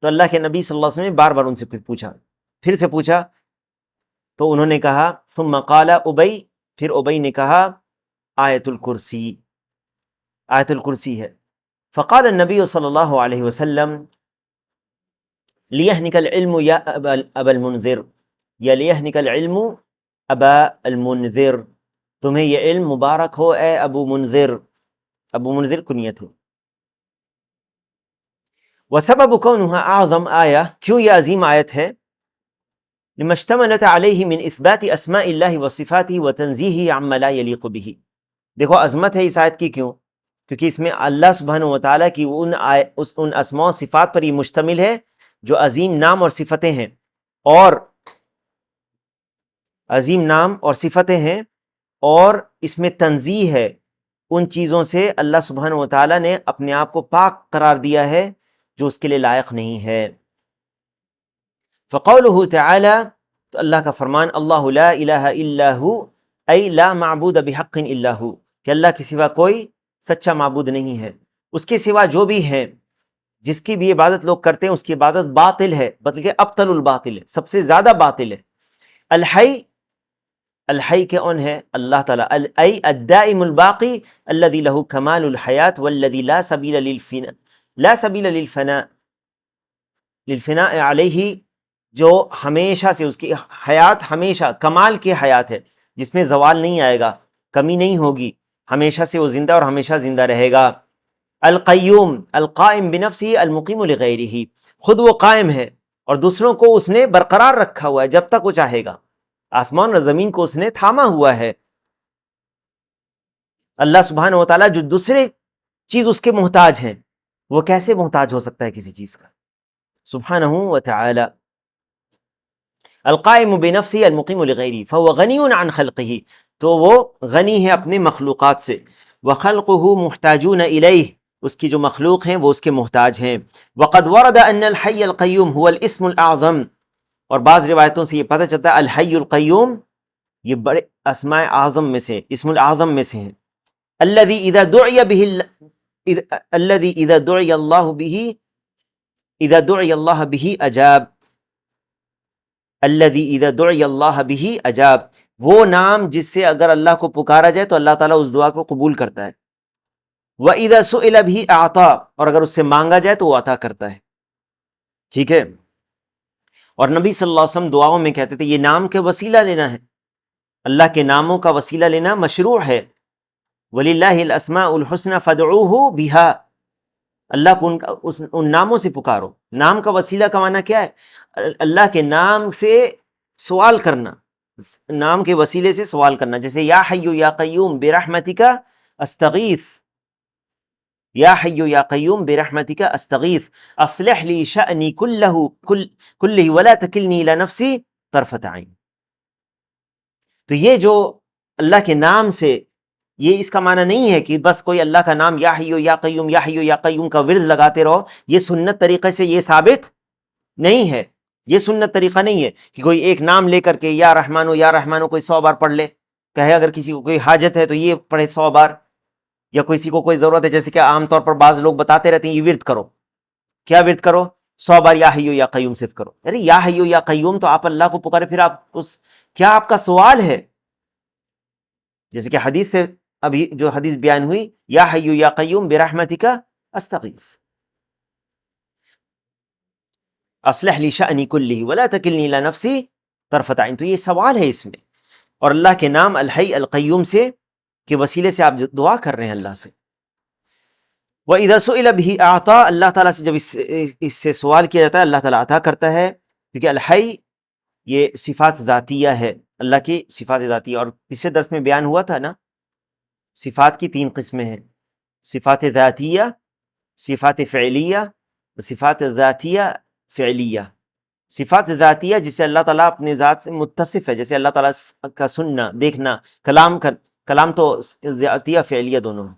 تو اللہ کے نبی صلی اللہ علیہ وسلم نے بار بار ان سے پھر سے پوچھا، تو انہوں نے کہا ثم قال ابی، پھر ابی نے کہا آیت الکرسی ہے۔ فقال النبی صلی اللہ علیہ وسلم لیہنک العلم یا ابا المنذر، یا لیہنک العلم ابا المنذر، تمہیں یہ علم مبارک ہو اے ابو منذر، ابو منذر کنیت ہے۔ وسبب کونہا اعظم آیہ، کیوں یہ عظیم آیت ہے؟ لما اشتملت علیہ من اثبات اسماء اللہ وصفاتہ وتنزیہہ عما لا یلیق بہ. دیکھو عظمت ہے اس آیت کی، کیوں؟ کیونکہ اس میں اللہ سبحانہ و تعالیٰ کی ان اسماء و صفات پر یہ مشتمل ہے جو عظیم نام اور صفتیں ہیں، اور عظیم نام اور صفتیں ہیں، اور اس میں تنزیہ ہے ان چیزوں سے. اللہ سبحانہ و تعالیٰ نے اپنے آپ کو پاک قرار دیا ہے جو اس کے لیے لائق نہیں ہے. فقولہ تعالی، تو اللہ کا فرمان، اللہ لا الہ الا ہو ای لا معبود بحق الا ہو، کہ اللہ کے سوا کوئی سچا معبود نہیں ہے، اس کے سوا جو بھی ہے، جس کی بھی عبادت لوگ کرتے ہیں اس کی عبادت باطل ہے، بلکہ ابطل الباطل ہے، سب سے زیادہ باطل ہے. الحی، الحی کے اون ہے اللہ تعالیٰ، الای الدائم الباقی الذی لہ کمال الحیات والذی لا سبیل للفناء، لا سبیل للفناء، للفناء علیہ، جو ہمیشہ سے اس کی حیات ہمیشہ کمال کی حیات ہے، جس میں زوال نہیں آئے گا، کمی نہیں ہوگی، ہمیشہ سے وہ زندہ اور ہمیشہ زندہ رہے گا. القیوم القائم بنفسہ المقیم لغیرہ، خود وہ قائم ہے اور دوسروں کو اس نے برقرار رکھا ہوا ہے جب تک وہ چاہے گا. آسمان اور زمین کو اس نے تھاما ہوا ہے. اللہ سبحانہ و تعالیٰ جو دوسرے چیز اس کے محتاج ہیں، وہ کیسے محتاج ہو سکتا ہے کسی چیز کا؟ سبحانہ و تعالی. القائم بنفسہ المقیم لغیرہ فہو غنی عن خلقہ، تو وہ غنی ہے اپنے مخلوقات سے. وخلقہ محتاجون الیہ، اس کی جو مخلوق ہیں وہ اس کے محتاج ہیں. وقد ورد ان الحی القیوم هو الاسم الاعظم، اور بعض روایتوں سے یہ پتہ چلتا ہے الحی القیوم یہ بڑے اسماء اعظم میں سے، اسم الاعظم میں سے ہیں. الذی اذا دعی به، الذی اذا دعی اللہ به، اذا دعی اللہ به اجاب، الذی اذا دعی اللہ به اجاب، وہ نام جس سے اگر اللہ کو پکارا جائے تو اللہ تعالیٰ اس دعا کو قبول کرتا ہے. وَإِذَا سُئِلَ بِهِ أَعْطَى، اور اگر اس سے مانگا جائے تو وہ عطا کرتا ہے. ٹھیک ہے. اور نبی صلی اللہ علیہ وسلم دعاؤں میں کہتے تھے یہ نام کے وسیلہ لینا ہے، اللہ کے ناموں کا وسیلہ لینا مشروع ہے. وَلِلَّهِ الْأَسْمَاءُ الْحُسْنَى فَادْعُوهُ بِهَا، اللہ کو ان ناموں سے پکارو. نام کا وسیلہ کا معنی کیا ہے؟ اللہ کے نام سے سوال کرنا، نام کے وسیلے سے سوال کرنا. جیسے یا حی یا قیوم برحمتک استغیث، یا حی یا قیوم برحمتک استغیث اصلح لی شأنی کلہ ولا تکلنی الی نفسی طرفۃ عین. تو یہ جو اللہ کے نام سے، یہ اس کا معنی نہیں ہے کہ بس کوئی اللہ کا نام یا حی یا قیوم یا حی یا قیوم کا ورد لگاتے رہو. یہ سنت طریقے سے یہ ثابت نہیں ہے، یہ سنت طریقہ نہیں ہے کہ کوئی ایک نام لے کر کے یا رحمانو یا رحمانو کوئی 100 بار پڑھ لے، کہے اگر کسی کو کوئی حاجت ہے تو یہ پڑھے 100 بار، یا کسی کو کوئی ضرورت ہے، جیسے کہ عام طور پر بعض لوگ بتاتے رہتے ہیں یہ ورد کرو. کیا ورد کرو؟ 100 بار یا حی یا قیوم صرف کرو. ارے یا حی یا قیوم تو آپ اللہ کو پکارے، پھر آپ اس، کیا آپ کا سوال ہے؟ جیسے کہ حدیث سے ابھی جو حدیث بیان ہوئی، یا حی یا قیوم برحمتک استغیث اصلح لی شأنی کلہ ولا تکلنی الی نفسی طرفۃ عین. تو یہ سوال ہے اس میں، اور اللہ کے نام الحی القیوم سے کے وسیلے سے آپ دعا کر رہے ہیں اللہ سے. وَإِذَا سُئِلَ بِهِ أَعْطَى، اللہ تعالیٰ سے جب اس سے سوال کیا جاتا ہے اللہ تعالیٰ عطا کرتا ہے. کیونکہ الحی یہ صفات ذاتیہ ہے، اللہ کی صفات ذاتیہ. اور پچھلے درس میں بیان ہوا تھا نا، صفات کی 3 قسمیں ہیں، صفات ذاتیہ، صفات فعلیہ، صفات ذاتیہ فعلیہ. صفات ذاتیہ جسے اللہ تعالیٰ اپنے ذات سے متصف ہے، جیسے اللہ تعالیٰ کا سننا، دیکھنا، کلام تو ذاتیہ فعلیہ دونوں ہیں.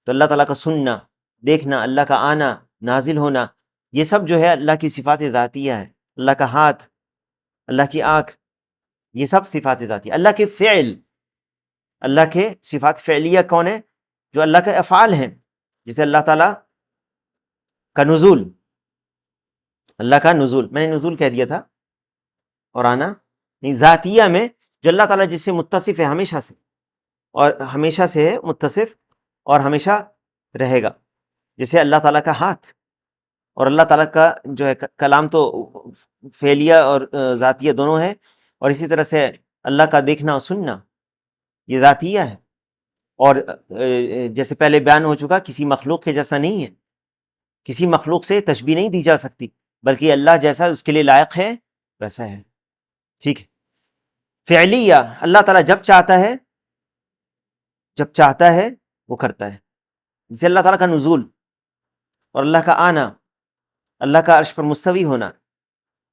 تو اللہ تعالیٰ کا سننا، دیکھنا، اللہ کا آنا، نازل ہونا، یہ سب جو ہے اللہ کی صفات ذاتیہ ہے. اللہ کا ہاتھ، اللہ کی آنکھ، یہ سب صفات ذاتیہ. اللہ کے فعل، اللہ کے صفات فعلیہ کون ہے؟ جو اللہ کے افعال ہیں، جیسے اللہ تعالیٰ کا نزول، اللہ کا نزول، میں نے نزول کہہ دیا تھا، اور آنا نہیں. ذاتیہ میں جو اللہ تعالیٰ جس سے متصف ہے ہمیشہ سے، اور ہمیشہ سے ہے متصف اور ہمیشہ رہے گا، جیسے اللہ تعالیٰ کا ہاتھ. اور اللہ تعالیٰ کا جو ہے کلام تو فعلیہ اور ذاتیہ دونوں ہے. اور اسی طرح سے اللہ کا دیکھنا اور سننا یہ ذاتیہ ہے. اور جیسے پہلے بیان ہو چکا، کسی مخلوق کے جیسا نہیں ہے، کسی مخلوق سے تشبیہ نہیں دی جا سکتی، بلکہ اللہ جیسا اس کے لیے لائق ہے ویسا ہے. ٹھیک ہے. فعلیہ، اللہ تعالیٰ جب چاہتا ہے وہ کرتا ہے. جیسے اللہ تعالیٰ کا نزول اور اللہ کا آنا، اللہ کا عرش پر مستوی ہونا،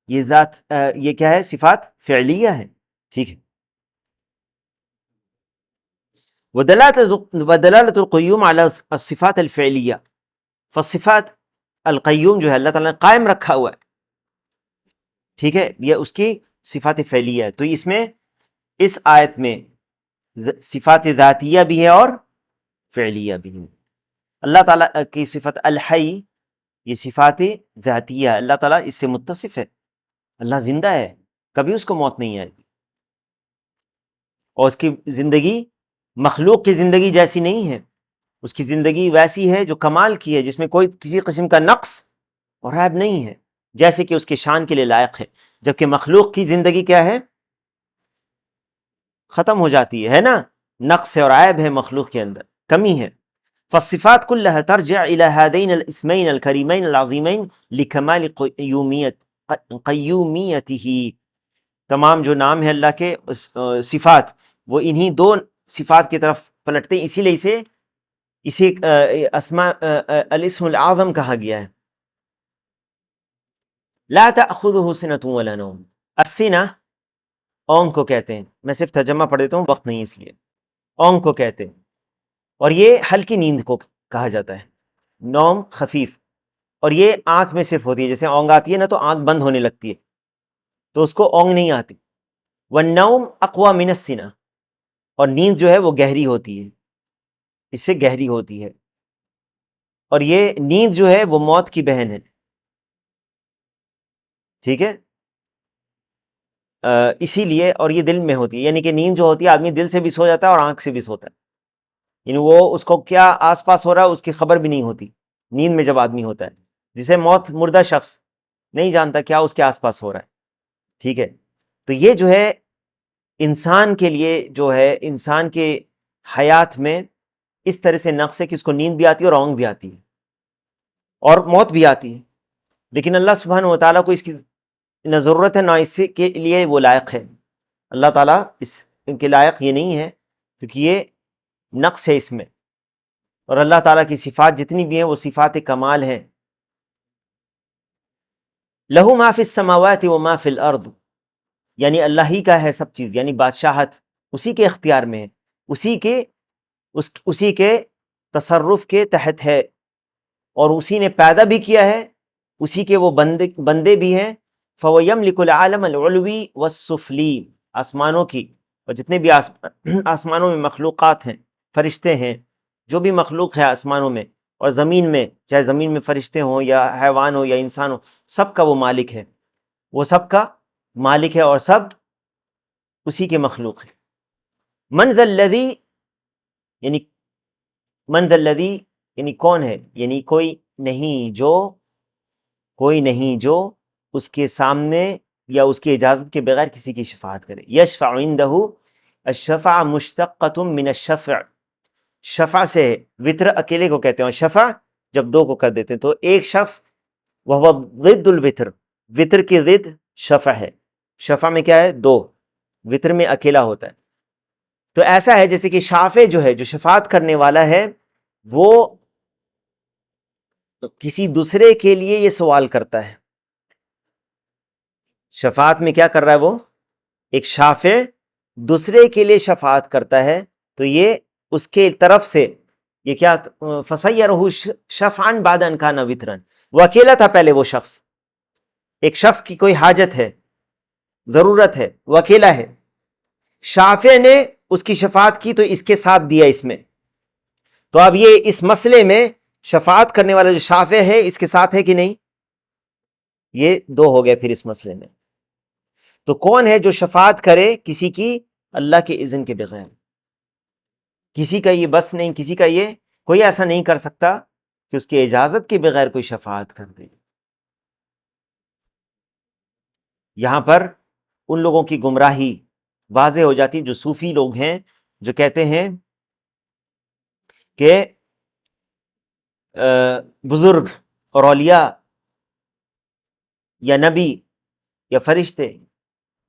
یہ کیا ہے؟ صفات فعلیہ ہے. ٹھیک ہے. ودلالت القیوم علی الصفات الفعلیہ، فالصفات القیوم جو ہے اللہ تعالیٰ نے قائم رکھا ہوا ہے. ٹھیک ہے، یہ اس کی صفات فعلیہ ہے. تو اس آیت میں صفات ذاتیہ بھی ہے اور فعلیہ بھی ہے. اللہ تعالیٰ کی صفت الحی، یہ صفات ذاتیہ ہے، اللہ تعالیٰ اس سے متصف ہے. اللہ زندہ ہے، کبھی اس کو موت نہیں آئے گی، اور اس کی زندگی مخلوق کی زندگی جیسی نہیں ہے. اس کی زندگی ویسی ہے جو کمال کی ہے، جس میں کوئی کسی قسم کا نقص اور عیب نہیں ہے، جیسے کہ اس کے شان کے لیے لائق ہے. جبکہ مخلوق کی زندگی کیا ہے؟ ختم ہو جاتی ہے نا، نقص ہے اور عیب ہے، مخلوق کے اندر کمی ہے. فالصفات كلها ترجع إلى هذين الاسمين الكريمين العظيمين لكمال قیومیته. تمام جو نام ہے اللہ کے صفات، وہ انہی دو صفات کی طرف پلٹتے ہیں، اسی لیے اسے اسماء الاسم العظم کہا گیا ہے. لا تأخذه سنة ولا نوم. السنہ اونگ کو کہتے ہیں، میں صرف ترجمہ پڑھ دیتا ہوں، وقت نہیں اس لیے. اونگ کو کہتے ہیں، اور یہ ہلکی نیند کو کہا جاتا ہے. نوم خفیف، اور یہ آنکھ میں صرف ہوتی ہے. جیسے اونگ آتی ہے نا تو آنکھ بند ہونے لگتی ہے، تو اس کو اونگ نہیں آتی. والنوم اقوى من السنہ، اور نیند جو ہے وہ گہری ہوتی ہے، اس سے گہری ہوتی ہے. اور یہ نیند جو ہے وہ موت کی بہن ہے. ٹھیک ہے، اسی لیے، اور یہ دل میں ہوتی ہے. یعنی کہ نیند جو ہوتی ہے، آدمی دل سے بھی سو جاتا ہے اور آنکھ سے بھی سوتا ہے. یعنی وہ اس کو کیا آس پاس ہو رہا ہے اس کی خبر بھی نہیں ہوتی نیند میں جب آدمی ہوتا ہے. جسے موت مردہ شخص نہیں جانتا کیا اس کے آس پاس ہو رہا ہے. ٹھیک ہے، تو یہ جو ہے انسان کے لیے، جو ہے انسان کے حیات میں اس طرح سے نقص ہے کہ اس کو نیند بھی آتی ہے اور اونگ بھی آتی ہے اور موت بھی آتی ہے. لیکن اللہ سبحانہ و تعالیٰ کو اس کی نہ ضرورت ہے نہ اس کے لیے وہ لائق ہے. اللہ تعالیٰ ان کے لائق یہ نہیں ہے، کیونکہ یہ نقص ہے اس میں. اور اللہ تعالیٰ کی صفات جتنی بھی ہیں وہ صفات کمال ہیں. لہو ما فی السماوات و ما فی الارض، یعنی اللہ ہی کا ہے سب چیز، یعنی بادشاہت اسی کے اختیار میں ہے، اسی کے تصرف کے تحت ہے، اور اسی نے پیدا بھی کیا ہے، اسی کے وہ بندے بھی ہیں. فَوَيَمْلِكُ الْعَالَمَ الْعُلْوِي وَالسُّفْلِي، آسمانوں کی اور جتنے بھی آسمانوں میں مخلوقات ہیں، فرشتے ہیں، جو بھی مخلوق ہے آسمانوں میں اور زمین میں، چاہے زمین میں فرشتے ہوں یا حیوان ہو یا انسان ہو، سب کا وہ مالک ہے. وہ سب کا مالک ہے اور سب اسی کے مخلوق ہے. من ذا الذی، یعنی من ذا الذی یعنی کون ہے؟ یعنی کوئی نہیں جو اس کے سامنے یا اس کی اجازت کے بغیر کسی کی شفاعت کرے. یشفع عندہ، الشفع مشتقۃ من الشفع، شفع سے وطر اکیلے کو کہتے ہیں، اور شفع جب دو کو کر دیتے ہیں تو ایک شخص، وہ ضد الوطر، وطر کی ضد شفع ہے. شفع میں کیا ہے؟ دو، وطر میں اکیلا ہوتا ہے. تو ایسا ہے جیسے کہ شافع جو ہے، جو شفاعت کرنے والا ہے، وہ کسی دوسرے کے لیے یہ سوال کرتا ہے. شفاعت میں کیا کر رہا ہے وہ؟ ایک شافع دوسرے کے لیے شفاعت کرتا ہے، تو یہ اس کے طرف سے یہ کیا، فَصَيَّرَهُ شَفْعًا بَعْدَ أَنْ كَانَ وِتْرًا، وہ اکیلا تھا پہلے. وہ شخص، ایک شخص کی کوئی حاجت ہے، ضرورت ہے، وہ اکیلا ہے، شافع نے اس کی شفاعت کی تو اس کے ساتھ دیا اس میں. تو اب یہ اس مسئلے میں شفاعت کرنے والا جو شافع ہے اس کے ساتھ ہے کہ نہیں؟ یہ دو ہو گئے پھر اس مسئلے میں. تو کون ہے جو شفاعت کرے کسی کی اللہ کے اذن کے بغیر؟ کسی کا یہ بس نہیں، کسی کا یہ کوئی ایسا نہیں کر سکتا کہ اس کی اجازت کے بغیر کوئی شفاعت کر دے. یہاں پر ان لوگوں کی گمراہی واضح ہو جاتی، جو صوفی لوگ ہیں، جو کہتے ہیں کہ بزرگ اور اولیاء یا نبی یا فرشتے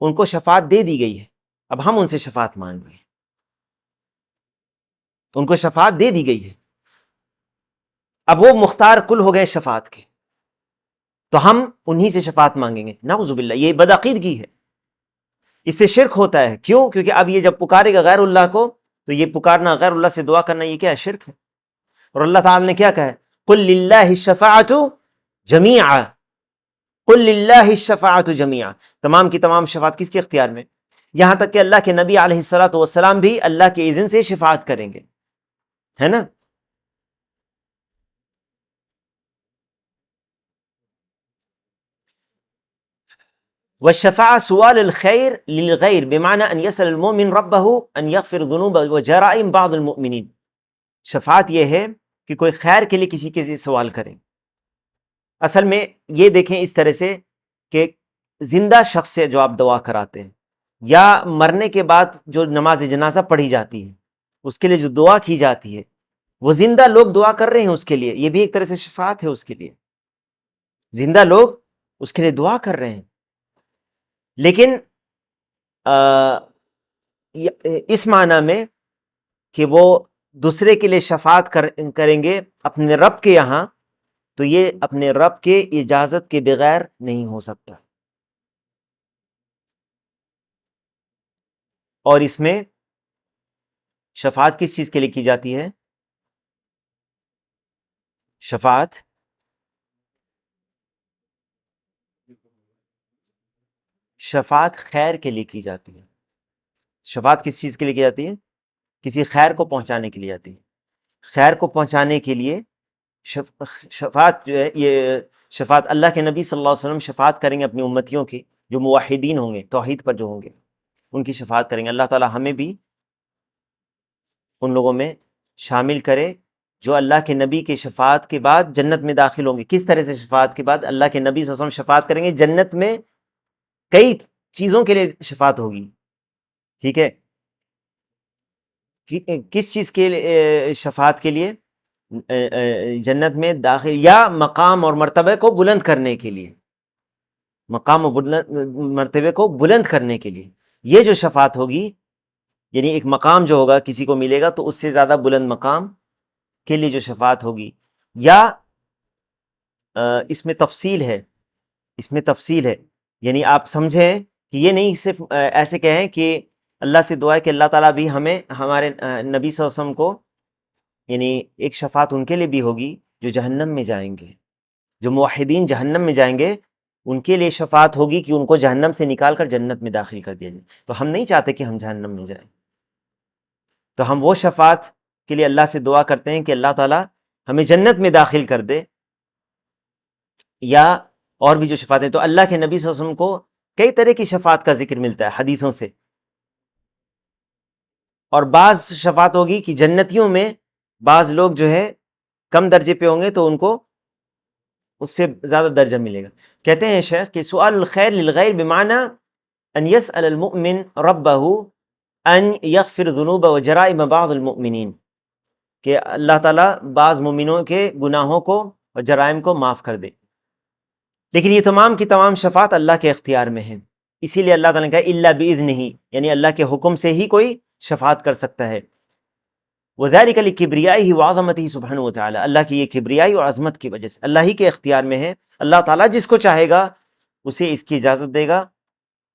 ان کو شفاعت دے دی گئی ہے، اب ہم ان سے شفاعت مانگ رہے ہیں، ان کو شفاعت دے دی گئی ہے، اب وہ مختار کل ہو گئے شفاعت کے، تو ہم انہی سے شفاعت مانگیں گے؟ نعوذ باللہ، یہ بدعقیدگی ہے، اس سے شرک ہوتا ہے۔ کیوں؟ کیونکہ اب یہ جب پکارے گا غیر اللہ کو، تو یہ پکارنا، غیر اللہ سے دعا کرنا، یہ کیا ہے؟ شرک ہے۔ اور اللہ تعالی نے کیا کہا ہے؟ قل للہ الشفاعۃ جمیعا، قل للہ الشفاعۃ جمیعا، تمام کی تمام شفاعت کس کے اختیار میں؟ یہاں تک کہ اللہ کے نبی علیہ الصلوۃ والسلام بھی اللہ کے اذن سے شفاعت کریں گے، ہے نا؟ والشفاعة سؤال الخير للغير بمعنى أن يسأل المؤمن ربه أن يغفر ذنوب وجرائم بعض المؤمنين۔ شفاعت یہ ہے کہ کوئی خیر کے لیے کسی کے سوال کرے۔ اصل میں یہ دیکھیں اس طرح سے کہ زندہ شخص سے جو آپ دعا کراتے ہیں، یا مرنے کے بعد جو نماز جنازہ پڑھی جاتی ہے، اس کے لیے جو دعا کی جاتی ہے، وہ زندہ لوگ دعا کر رہے ہیں اس کے لیے، یہ بھی ایک طرح سے شفاعت ہے اس کے لیے، زندہ لوگ اس کے لیے دعا کر رہے ہیں۔ لیکن اس معنی میں کہ وہ دوسرے کے لیے شفاعت کریں گے اپنے رب کے یہاں، تو یہ اپنے رب کے اجازت کے بغیر نہیں ہو سکتا۔ اور اس میں شفاعت کس چیز کے لیے کی جاتی ہے؟ شفاعت خیر کے لیے کی جاتی ہے۔ شفاعت کس چیز کے لیے کی جاتی ہے؟ کسی خیر کو پہنچانے کے لیے جاتی ہے۔ خیر کو پہنچانے کے لیے شفاعت جو ہے، یہ شفاعت اللہ کے نبی صلی اللہ علیہ وسلم شفاعت کریں گے اپنی امتیوں کی، جو موحدین ہوں گے، توحید پر جو ہوں گے، ان کی شفاعت کریں گے۔ اللہ تعالی ہمیں بھی ان لوگوں میں شامل کرے جو اللہ کے نبی کے شفاعت کے بعد جنت میں داخل ہوں گے۔ کس طرح سے شفاعت کے بعد؟ اللہ کے نبی صلی اللہ علیہ وسلم شفاعت کریں گے، جنت میں کئی چیزوں کے لیے شفاعت ہوگی، ٹھیک ہے؟ کس چیز کے لیے شفاعت کے لیے؟ جنت میں داخل، یا مقام اور مرتبے کو بلند کرنے کے لیے، مقام و مرتبے کو بلند کرنے کے لیے یہ جو شفاعت ہوگی، یعنی ایک مقام جو ہوگا کسی کو ملے گا تو اس سے زیادہ بلند مقام کے لیے جو شفاعت ہوگی۔ یا اس میں تفصیل ہے، اس میں تفصیل ہے، یعنی آپ سمجھیں کہ یہ نہیں صرف ایسے کہیں کہ اللہ سے دعا ہے کہ اللہ تعالیٰ بھی ہمیں، ہمارے نبی صلی اللہ علیہ وسلم کو، یعنی ایک شفاعت ان کے لیے بھی ہوگی جو جہنم میں جائیں گے، جو موحدین جہنم میں جائیں گے، ان کے لیے شفاعت ہوگی کہ ان کو جہنم سے نکال کر جنت میں داخل کر دیا جائے۔ تو ہم نہیں چاہتے کہ ہم جہنم میں جائیں، تو ہم وہ شفاعت کے لیے اللہ سے دعا کرتے ہیں کہ اللہ تعالیٰ ہمیں جنت میں داخل کر دے۔ یا اور بھی جو شفاعتیں، تو اللہ کے نبی صلی اللہ علیہ وسلم کو کئی طرح کی شفاعت کا ذکر ملتا ہے حدیثوں سے، اور بعض شفاعت ہوگی کہ جنتیوں میں بعض لوگ جو ہے کم درجے پہ ہوں گے تو ان کو اس سے زیادہ درجہ ملے گا۔ کہتے ہیں شیخ کہ سؤال الخیر للغیر بمعنی ان يسأل المؤمن ربه ان یغفر ذنوب و جرائم بعض المؤمنین، کہ اللہ تعالیٰ بعض مومنوں کے گناہوں کو اور جرائم کو معاف کر دے۔ لیکن یہ تمام کی تمام شفاعت اللہ کے اختیار میں ہے، اسی لیے اللہ تعالیٰ نے کہا الا باذنہ، یعنی اللہ کے حکم سے ہی کوئی شفاعت کر سکتا ہے۔ وذلک لکبریائہ وعظمتہ سبحانہ وتعالی، اللہ کی یہ کبریائی اور عظمت کی وجہ سے، اللہ ہی کے اختیار میں ہے۔ اللہ تعالیٰ جس کو چاہے گا اسے اس کی اجازت دے گا،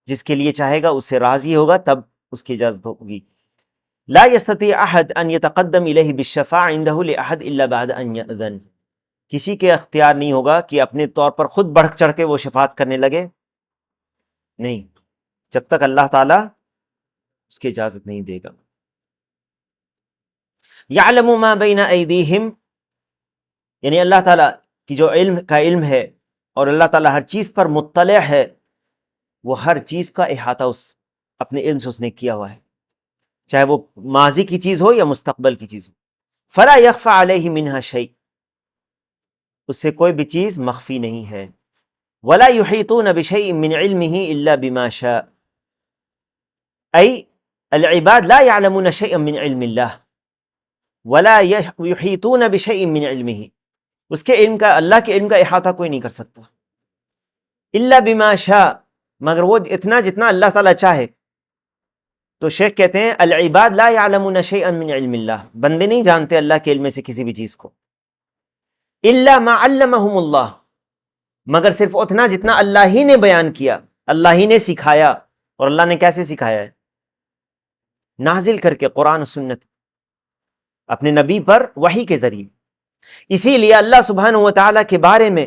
جس کے لیے چاہے گا اس سے راضی ہوگا، تب اس کی اجازت ہوگی۔ لا يستطيع احد ان يتقدم الیہ بالشفاعہ عندہ لاحد الا بعد ان یأذن، کسی کے اختیار نہیں ہوگا کہ اپنے طور پر خود بڑھ چڑھ کے وہ شفاعت کرنے لگے، نہیں، جب تک اللہ تعالیٰ اس کی اجازت نہیں دے گا۔ یعلم ما بین ایدیہم، یعنی اللہ تعالیٰ کی جو علم کا علم ہے، اور اللہ تعالیٰ ہر چیز پر مطلع ہے، وہ ہر چیز کا احاطہ اپنے علم سے اس نے کیا ہوا ہے، چاہے وہ ماضی کی چیز ہو یا مستقبل کی چیز ہو۔ فلا یخفی علیہ منہا شیء، اس سے کوئی بھی چیز مخفی نہیں ہے۔ ولا یحیطون بشیء من علمہ الا بما شاء، ای العباد لا يعلمون شیئا من علم اللہ ولا یحیطون بشیء من علمہ، اس کے علم کا، اللہ کے علم کا احاطہ کوئی نہیں کر سکتا، الا بما شاء، مگر وہ اتنا جتنا اللہ تعالیٰ چاہے. تو شیخ کہتے ہیں العباد لا يعلمون شيئا من علم اللہ، بندے نہیں جانتے اللہ کے علم سے کسی بھی چیز کو. الا ما علمهم اللہ، مگر صرف اتنا جتنا اللہ ہی نے بیان کیا، اللہ ہی نے سکھایا. اور اللہ نے کیسے سکھایا ہے؟ نازل کر کے قرآن و سنت اپنے نبی پر وحی کے ذریعے. اسی لیے اللہ سبحانہ و تعالیٰ کے بارے میں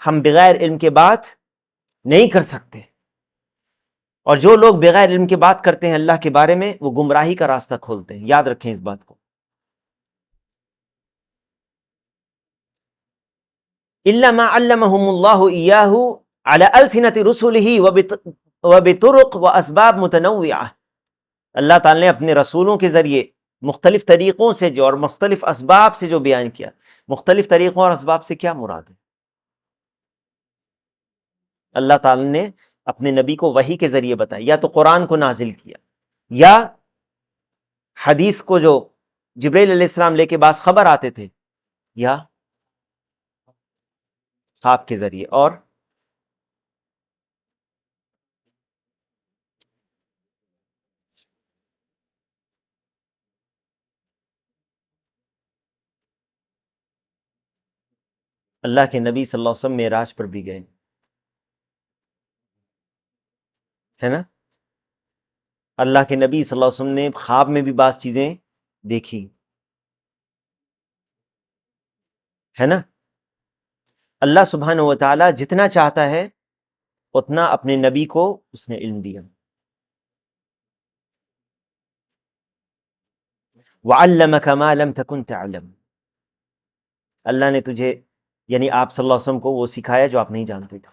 ہم بغیر علم کے بات نہیں کر سکتے، اور جو لوگ بغیر علم کے بات کرتے ہیں اللہ کے بارے میں وہ گمراہی کا راستہ کھولتے ہیں. یاد رکھیں اس بات کو. الا ما علمهم اللہ ایاہ علی السنۃ رسلہ وبطرق واسباب متنوعہ. اللہ تعالی نے اپنے رسولوں کے ذریعے مختلف طریقوں سے جو اور مختلف اسباب سے جو بیان کیا. مختلف طریقوں اور اسباب سے کیا مراد ہے؟ اللہ تعالی نے اپنے نبی کو وحی کے ذریعے بتایا، یا تو قرآن کو نازل کیا، یا حدیث کو جو جبرائیل علیہ السلام لے کے بعض خبر آتے تھے، یا خواب کے ذریعے. اور اللہ کے نبی صلی اللہ علیہ وسلم معراج پر بھی گئے، ہے نا. اللہ کے نبی صلی اللہ علیہ وسلم نے خواب میں بھی بعض چیزیں دیکھی، ہے نا. اللہ سبحانہ و تعالیٰ جتنا چاہتا ہے اتنا اپنے نبی کو اس نے علم دیا. وَعَلَّمَكَ مَا لَمْ تَكُنْ تَعْلَمُ، اللہ نے تجھے یعنی آپ صلی اللہ علیہ وسلم کو وہ سکھایا جو آپ نہیں جانتے تھے.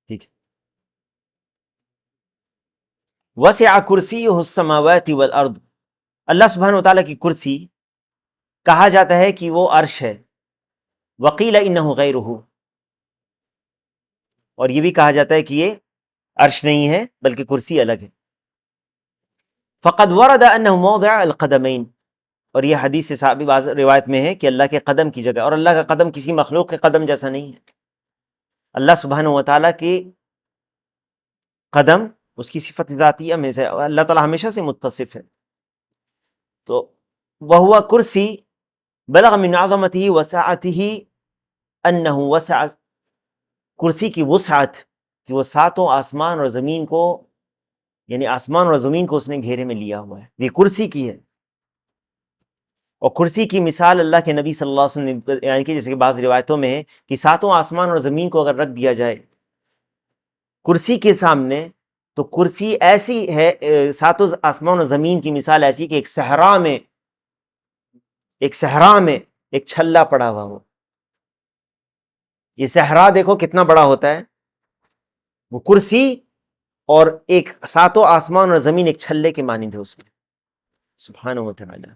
ٹھیک ہے. وَسِعَ كُرْسِيُّهُ السَّمَاوَاتِ وَالْأَرْضِ، اللہ سبحانہ و تعالیٰ کی کرسی کہا جاتا ہے کہ وہ عرش ہے. وَقِيلَ إِنَّهُ غَيْرُهُ، اور یہ بھی کہا جاتا ہے کہ یہ عرش نہیں ہے بلکہ کرسی الگ ہے. فَقَدْ وَرَدَ أَنَّهُ مَوْضِعُ الْقَدَمَيْنِ، اور یہ حدیث سے ثابت بعض روایت میں ہے کہ اللہ کے قدم کی جگہ، اور اللہ کا قدم کسی مخلوق کے قدم جیسا نہیں ہے. اللہ سبحانہ و تعالیٰ کی قدم اس کی صفت ذاتیہ میں سے، اللہ تعالیٰ ہمیشہ سے متصف ہے. تو وَهُوَ کرسی بلغ من عظمتہ وسعتہ انہ وسع، کرسی کی وسعت کہ وہ ساتوں آسمان اور زمین کو، یعنی آسمان اور زمین کو اس نے گھیرے میں لیا ہوا ہے. یہ کرسی کی ہے. اور کرسی کی مثال اللہ کے نبی صلی اللہ علیہ وسلم نے یعنی کہ جیسے کہ بعض روایتوں میں ہے کہ ساتوں آسمان اور زمین کو اگر رکھ دیا جائے کرسی کے سامنے تو کرسی ایسی ہے، ساتوں آسمان اور زمین کی مثال ایسی کہ ایک صحرا میں ایک چھلا پڑا ہوا ہو. یہ صحرا دیکھو کتنا بڑا ہوتا ہے، وہ کرسی اور ایک ساتوں آسمان اور زمین ایک چھلے کے مانند ہے اس میں. سبحانہ و تعالی.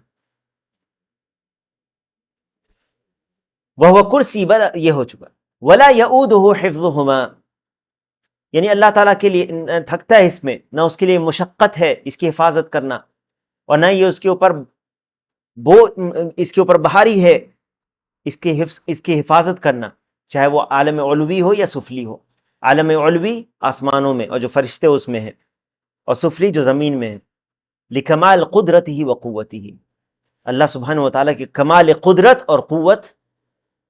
وہ کرسی یہ ہو چکا. ولا یؤودہ حفظہما، یعنی اللہ تعالیٰ کے لیے تھکتا ہے اس میں، نہ اس کے لیے مشقت ہے اس کی حفاظت کرنا، اور نہ یہ اس کے اوپر بھاری ہے اس کی حفاظت کرنا، چاہے وہ عالم علوی ہو یا سفلی ہو. عالم علوی آسمانوں میں اور جو فرشتے اس میں ہیں، اور سفلی جو زمین میں ہے. لکمال قدرتہ و قوتہ، اللہ سبحانہ و تعالیٰ کی کمال قدرت اور قوت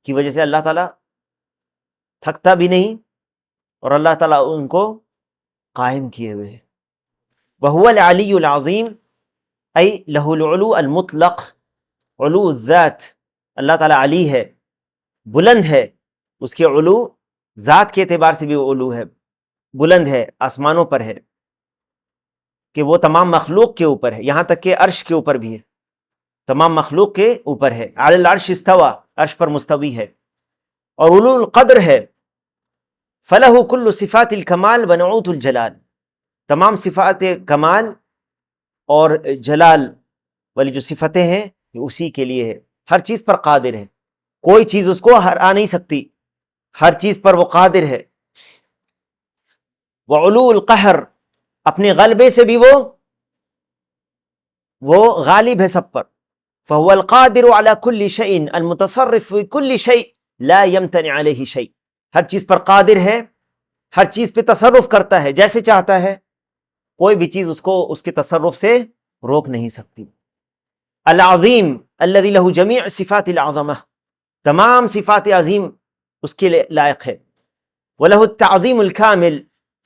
کی وجہ سے اللہ تعالیٰ تھکتا بھی نہیں، اور اللہ تعالیٰ ان کو قائم کیے ہوئے ہے. وَهُوَ الْعَلِيُّ الْعَظِيمُ ای لَهُ الْعُلُوُ الْمُطْلَقُ، علو الذات، اللہ تعالیٰ علی ہے، بلند ہے. اس کے علو ذات کے اعتبار سے بھی علو ہے، بلند ہے، آسمانوں پر ہے، کہ وہ تمام مخلوق کے اوپر ہے، یہاں تک کہ عرش کے اوپر بھی ہے، تمام مخلوق کے اوپر ہے. علی العرش استویٰ، عرش پر مستوی ہے. اور علو القدر ہے. فلہ کل صفات الکمال ونعوت الجلال، تمام صفات کمال اور جلال والی جو صفتیں ہیں یہ اسی کے لیے ہے. ہر چیز پر قادر ہے، کوئی چیز اس کو ہرا نہیں سکتی، ہر چیز پر وہ قادر ہے. وعلو القہر، اپنے غلبے سے بھی وہ غالب ہے سب پر. فهو القادر على كل شيء المتصرف في كل شيء لا يمتنع علیہ شیء، ہر چیز پر قادر ہے، ہر چیز پہ تصرف کرتا ہے جیسے چاہتا ہے، کوئی بھی چیز اس کو اس کے تصرف سے روک نہیں سکتی۔ العظیم الذی لہ جمیع صفات العظمہ، تمام صفات عظیم اس کے لائق ہے۔ وَلَهُ التعظیم الکامل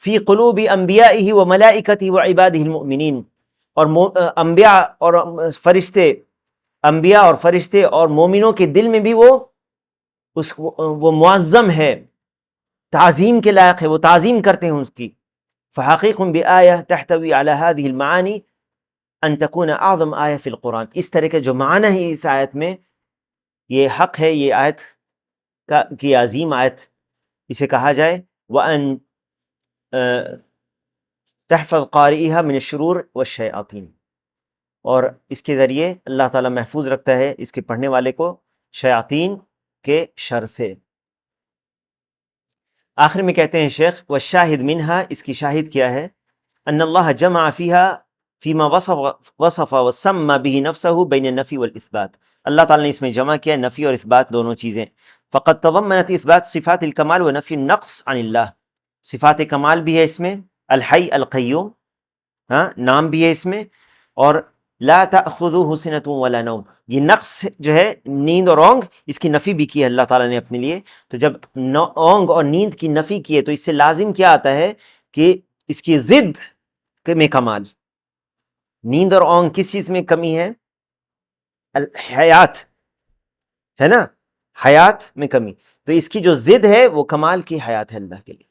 فی قلوب انبیائہ و ملائکتہ و عبادہ المؤمنین، اور انبیاء اور فرشتے، انبیاء اور فرشتے اور مومنوں کے دل میں بھی وہ معظم ہے، تعظیم کے لائق ہے، وہ تعظیم کرتے ہیں اس کی۔ فحقیق بآیہ تحتوی علی هذه المعانی ان تکون اعظم آیہ فی القرآن، اس طرح کے جو معنی ہے اس آیت میں، یہ حق ہے یہ آیت کی عظیم آیت اسے کہا جائے۔ وَأَن تحفظ قارئها من الشرور والشیاطین، اور اس کے ذریعے اللہ تعالیٰ محفوظ رکھتا ہے اس کے پڑھنے والے کو شیاطین کے شر سے۔ آخر میں کہتے ہیں شیخ والشاہد منہا، اس کی شاہد کیا ہے؟ ان اللہ جمع فیہا فیما وصف وسمى به نفسه بین النفی والاثبات، اللہ تعالیٰ نے اس میں جمع کیا نفی اور اثبات دونوں چیزیں۔ فقد تضمنت اثبات صفات الکمال ونفی النقص عن اللہ، صفات کمال بھی ہے اس میں، الحی القیوم، ہاں نام بھی ہے اس میں، اور لا تأخذہ سنۃ ولا نوم، یہ نقص جو ہے نیند اور اونگ، اس کی نفی بھی کی ہے اللہ تعالیٰ نے اپنے لیے۔ تو جب اونگ اور نیند کی نفی کی ہے تو اس سے لازم کیا آتا ہے کہ اس کی ضد میں کمال۔ نیند اور اونگ کس چیز میں کمی ہے؟ حیات ہے نا، حیات میں کمی، تو اس کی جو ضد ہے وہ کمال کی حیات ہے اللہ کے لیے۔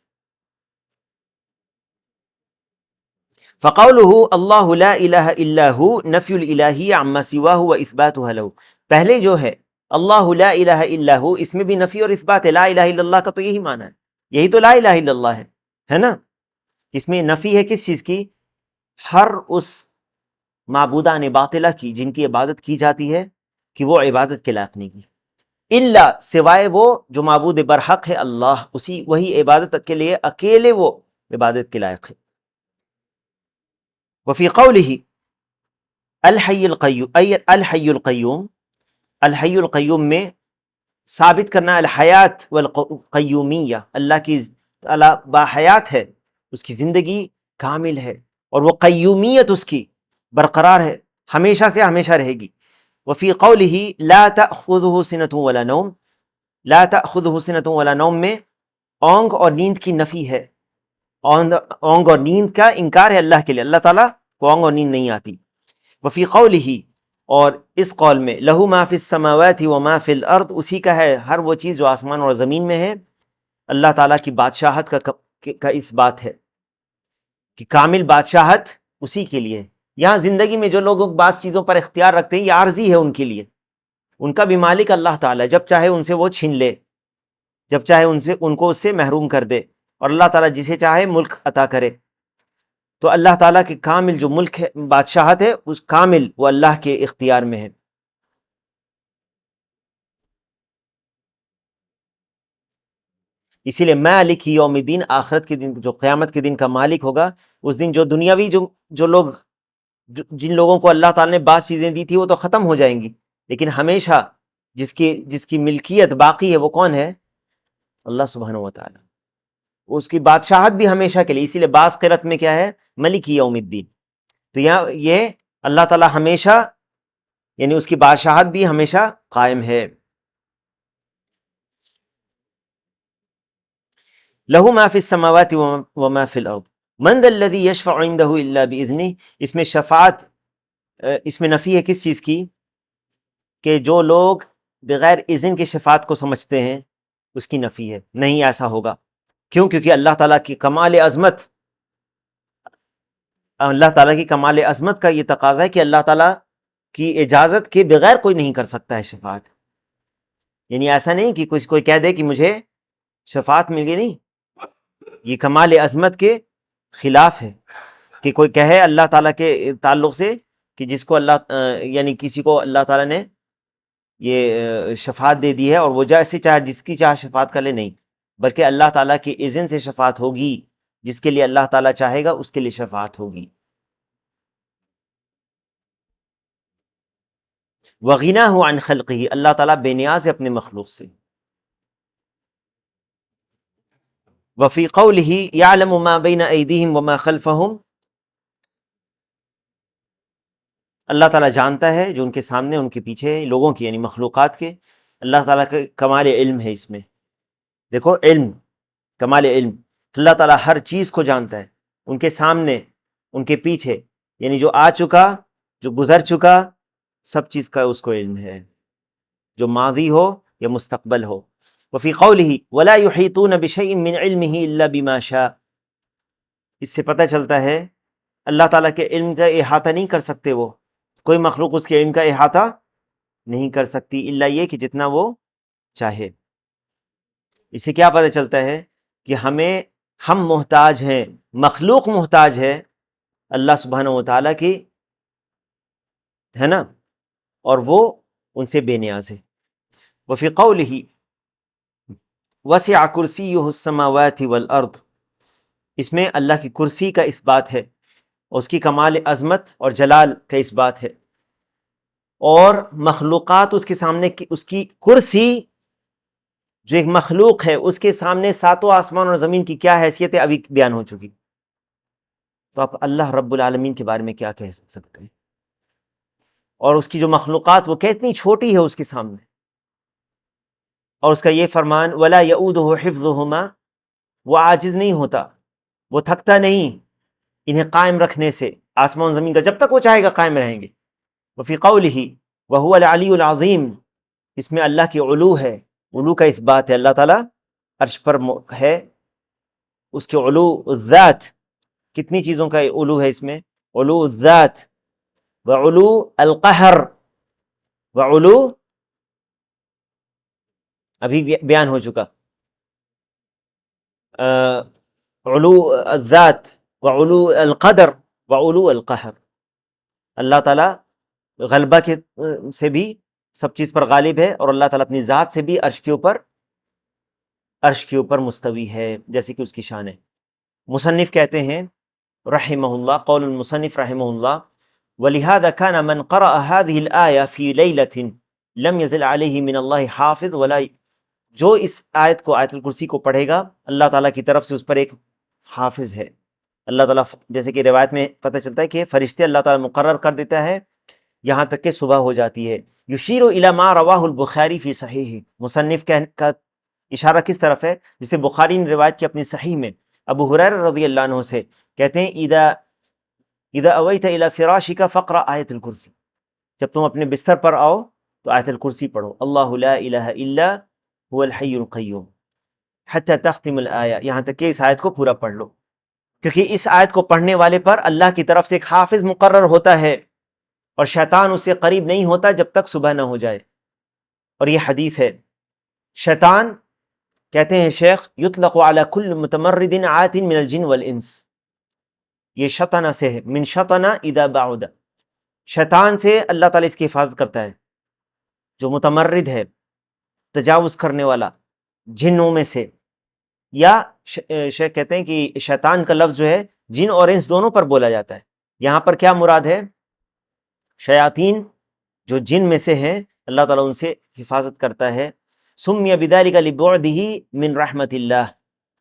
فقولہ اللہ لا الہ الا ہو نفی الالہیہ عما سواہ و اثباتہ لہ، پہلے جو ہے اللہ لا الہ الا ہو، اس میں بھی نفی اور اثبات ہے، لا الہ الا اللہ کا تو یہی معنی ہے، یہی تو لا الہ الا اللہ ہے نا۔ اس میں نفی ہے کس چیز کی؟ ہر اس معبودان باطلہ کی جن کی عبادت کی جاتی ہے کہ وہ عبادت کے لائق نہیں ہے، الا سوائے وہ جو معبود برحق ہے اللہ، وہی عبادت کے لیے اکیلے وہ عبادت کے لائق ہے۔ وفی قولہ الحی القیوم، الحی القیوم، الحی القیوم میں ثابت کرنا الحیات والقیومیہ، اللہ کی تعالیٰ باحیات ہے، اس کی زندگی کامل ہے، اور وہ قیومیت اس کی برقرار ہے، ہمیشہ سے ہمیشہ رہے گی۔ وفی قولہ لا تأخذہ سنۃ ولا نوم، لا تأخذہ سنۃ ولا نوم میں اونگ اور نیند کی نفی ہے، اونگ اور نیند کا انکار ہے اللہ کے لیے، اللہ تعالیٰ کو اونگ اور نیند نہیں آتی۔ وفی قولہ، اور اس قول میں لہو ما فی السماوات و ما فی الارض، اسی کا ہے ہر وہ چیز جو آسمان اور زمین میں ہے، اللہ تعالیٰ کی بادشاہت کا اس بات ہے کہ کامل بادشاہت اسی کے لیے۔ یہاں زندگی میں جو لوگ بعض چیزوں پر اختیار رکھتے ہیں یہ عارضی ہے ان کے لیے، ان کا بھی مالک اللہ تعالیٰ، جب چاہے ان سے وہ چھین لے، جب چاہے ان کو اس سے محروم کر دے، اور اللہ تعالیٰ جسے چاہے ملک عطا کرے۔ تو اللہ تعالیٰ کے کامل جو ملک ہے، بادشاہت ہے، اس کامل وہ اللہ کے اختیار میں ہے۔ اسی لیے مالک یوم الدین، آخرت کے دن، جو قیامت کے دن کا مالک ہوگا، اس دن جو دنیاوی جو لوگ، جن لوگوں کو اللہ تعالیٰ نے بعض چیزیں دی تھی وہ تو ختم ہو جائیں گی، لیکن ہمیشہ جس کی ملکیت باقی ہے وہ کون ہے؟ اللہ سبحانہ و تعالیٰ، اس کی بادشاہت بھی ہمیشہ کے لیے۔ اسی لیے بعض قرأت میں کیا ہے؟ ملک یوم الدین، تو یہاں یہ اللہ تعالیٰ ہمیشہ، یعنی اس کی بادشاہت بھی ہمیشہ قائم ہے۔ لہو ما فی السماوات وما فی الارض من ذا الذی یشفع عندہ الا باذنہ، اس میں شفاعت، اس میں نفی ہے کس چیز کی؟ کہ جو لوگ بغیر اذن کے شفاعت کو سمجھتے ہیں اس کی نفی ہے، نہیں ایسا ہوگا۔ کیوں؟ کیونکہ اللہ تعالیٰ کی کمال عظمت، اللہ تعالیٰ کی کمال عظمت کا یہ تقاضا ہے کہ اللہ تعالیٰ کی اجازت کے بغیر کوئی نہیں کر سکتا ہے شفاعت، یعنی ایسا نہیں کہ کوئی کہہ دے کہ مجھے شفاعت مل گئی، نہیں، یہ کمال عظمت کے خلاف ہے کہ کوئی کہے اللہ تعالیٰ کے تعلق سے کہ جس کو اللہ یعنی کسی کو اللہ تعالیٰ نے یہ شفاعت دے دی ہے اور وہ جیسے چاہے جس کی چاہے شفاعت کر لے، نہیں، بلکہ اللہ تعالیٰ کے اذن سے شفاعت ہوگی، جس کے لیے اللہ تعالیٰ چاہے گا اس کے لیے شفاعت ہوگی۔ وَغِنَاهُ عَنْ خَلْقِهِ، اللہ تعالیٰ بے نیاز ہے اپنے مخلوق سے۔ وفی قولہ یعلم ما بین ایدیہم وما خلفہم، اللہ تعالیٰ جانتا ہے جو ان کے سامنے ان کے پیچھے ہے، لوگوں کی یعنی مخلوقات کے۔ اللہ تعالیٰ کا کمال علم ہے اس میں، دیکھو علم، کمال علم، اللہ تعالیٰ ہر چیز کو جانتا ہے، ان کے سامنے ان کے پیچھے، یعنی جو آ چکا جو گزر چکا سب چیز کا اس کو علم ہے، جو ماضی ہو یا مستقبل ہو۔ وفی قولہ ولا یحیطون بشیء من علمہ الا بما شاء، اس سے پتہ چلتا ہے اللہ تعالیٰ کے علم کا احاطہ نہیں کر سکتے وہ، کوئی مخلوق اس کے علم کا احاطہ نہیں کر سکتی الا یہ کہ جتنا وہ چاہے۔ اس سے کیا پتہ چلتا ہے کہ ہم محتاج ہیں، مخلوق محتاج ہے اللہ سبحانہ و تعالیٰ کی، ہے نا، اور وہ ان سے بے نیاز ہے۔ وفی قولہ وسع کرسیہ السماوات والارض، اس میں اللہ کی کرسی کا اس بات ہے، اور اس کی کمال عظمت اور جلال کا اس بات ہے، اور مخلوقات اس کے سامنے اس کی کرسی جو ایک مخلوق ہے اس کے سامنے ساتوں آسمان اور زمین کی کیا حیثیت ہے ابھی بیان ہو چکی، تو آپ اللہ رب العالمین کے بارے میں کیا کہہ سکتے ہیں، اور اس کی جو مخلوقات وہ کتنی چھوٹی ہے اس کے سامنے، اور اس کا یہ فرمان ولا یؤودہ حفظہما، وہ عاجز نہیں ہوتا، وہ تھکتا نہیں انہیں قائم رکھنے سے، آسمان زمین کا جب تک وہ چاہے گا قائم رہیں گے۔ وفی قولہ وہو العلی العظیم، اس میں اللہ کی علو ہے، علو کا اس بات ہے، اللہ تعالیٰ عرش پر ہے، اس کے علو الذات، کتنی چیزوں کا علو ہے اس میں، علو الذات وعلو القہر وعلو، ابھی بیان ہو چکا، علو الذات وعلو القدر وعلو القہر، اللہ تعالیٰ غلبہ کے سے بھی سب چیز پر غالب ہے، اور اللہ تعالیٰ اپنی ذات سے بھی عرش کے اوپر مستوی ہے جیسے کہ اس کی شان ہے۔ مصنف کہتے ہیں رحمہ اللہ، قول المصنف رحمہ اللہ ولہذا كان من قرأ هذه الآية في ليلة لم يزل عليه من الله حافظ ولا، جو اس آیت کو آیت الکرسی کو پڑھے گا اللہ تعالیٰ کی طرف سے اس پر ایک حافظ ہے، اللہ تعالیٰ جیسے کہ روایت میں پتہ چلتا ہے کہ فرشتے اللہ تعالیٰ مقرر کر دیتا ہے یہاں تک کہ صبح ہو جاتی ہے۔ یشیر الی ما رواہ البخاری فی صحیح، مصنف کا اشارہ کس طرف ہے، جسے بخاری نے روایت کی اپنی صحیح میں ابو ہریرہ رضی اللہ عنہ سے، کہتے ہیں اذا اویت الی فراشک فقرأ آیت الکرسی، جب تم اپنے بستر پر آؤ تو آیت الکرسی پڑھو، اللہ لا الہ الا هو الحی القیوم حتی تختم الآیہ، یہاں تک کہ اس آیت کو پورا پڑھ لو، کیونکہ اس آیت کو پڑھنے والے پر اللہ کی طرف سے ایک حافظ مقرر ہوتا ہے، اور شیطان اس سے قریب نہیں ہوتا جب تک صبح نہ ہو جائے۔ اور یہ حدیث ہے، شیطان کہتے ہیں شیخ یطلق علی کل متمرد عات من الجن والانس، یہ شطنہ سے ہے، من شطنہ اذا بعد، شیطان سے اللہ تعالیٰ اس کی حفاظت کرتا ہے، جو متمرد ہے تجاوز کرنے والا جنوں میں سے، یا شیخ کہتے ہیں کہ شیطان کا لفظ جو ہے جن اور انس دونوں پر بولا جاتا ہے، یہاں پر کیا مراد ہے، شیاطین جو جن میں سے ہیں اللہ تعالیٰ ان سے حفاظت کرتا ہے، سمی بذلک لبعدہ من رحمت اللہ،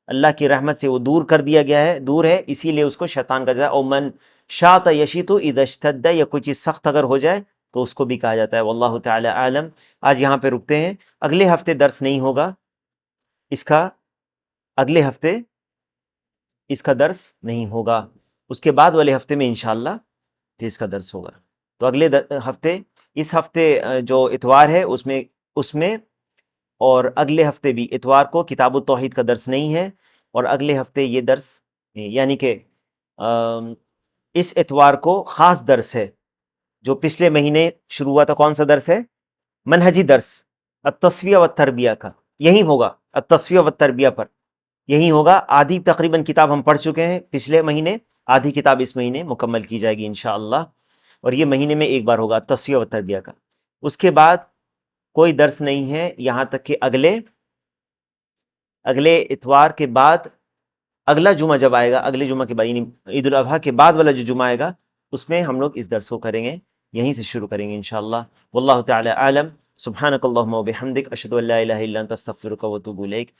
اللہ کی رحمت سے وہ دور کر دیا گیا ہے، دور ہے، اسی لیے اس کو شیطان کا جاتا ہے، او من شاط یشیط اذا اشتد، یا کوئی چیز سخت اگر ہو جائے تو اس کو بھی کہا جاتا ہے، واللہ تعالی عالم۔ آج یہاں پہ رکتے ہیں، اگلے ہفتے درس نہیں ہوگا اس کا، اگلے ہفتے اس کا درس نہیں ہوگا، اس کے بعد والے ہفتے میں انشاءاللہ پھر اس کا درس ہوگا۔ تو اگلے ہفتے، اس ہفتے جو اتوار ہے اس میں اور اگلے ہفتے بھی اتوار کو کتاب التوحید کا درس نہیں ہے، اور اگلے ہفتے یہ درس، یعنی کہ اس اتوار کو خاص درس ہے جو پچھلے مہینے شروع ہوا تھا، کون سا درس ہے، منہجی درس التصفیہ والتربیہ کا، یہی ہوگا، التصفیہ والتربیہ پر یہی ہوگا، آدھی تقریباً کتاب ہم پڑھ چکے ہیں پچھلے مہینے، آدھی کتاب اس مہینے مکمل کی جائے گی انشاءاللہ، اور یہ مہینے میں ایک بار ہوگا التصفیہ والتربیہ کا۔ اس کے بعد کوئی درس نہیں ہے یہاں تک کہ اگلے اتوار کے بعد اگلا جمعہ جب آئے گا، اگلے جمعہ کے بعد یعنی عید الاضحیٰ کے بعد والا جو جمعہ آئے گا اس میں ہم لوگ اس درس کو کریں گے، یہیں سے شروع کریں گے انشاءاللہ، واللہ تعالی عالم۔ سبحانک اللہم و بحمدک، اشہد ان لا الہ الا انت استغفرک و اتوب الیک۔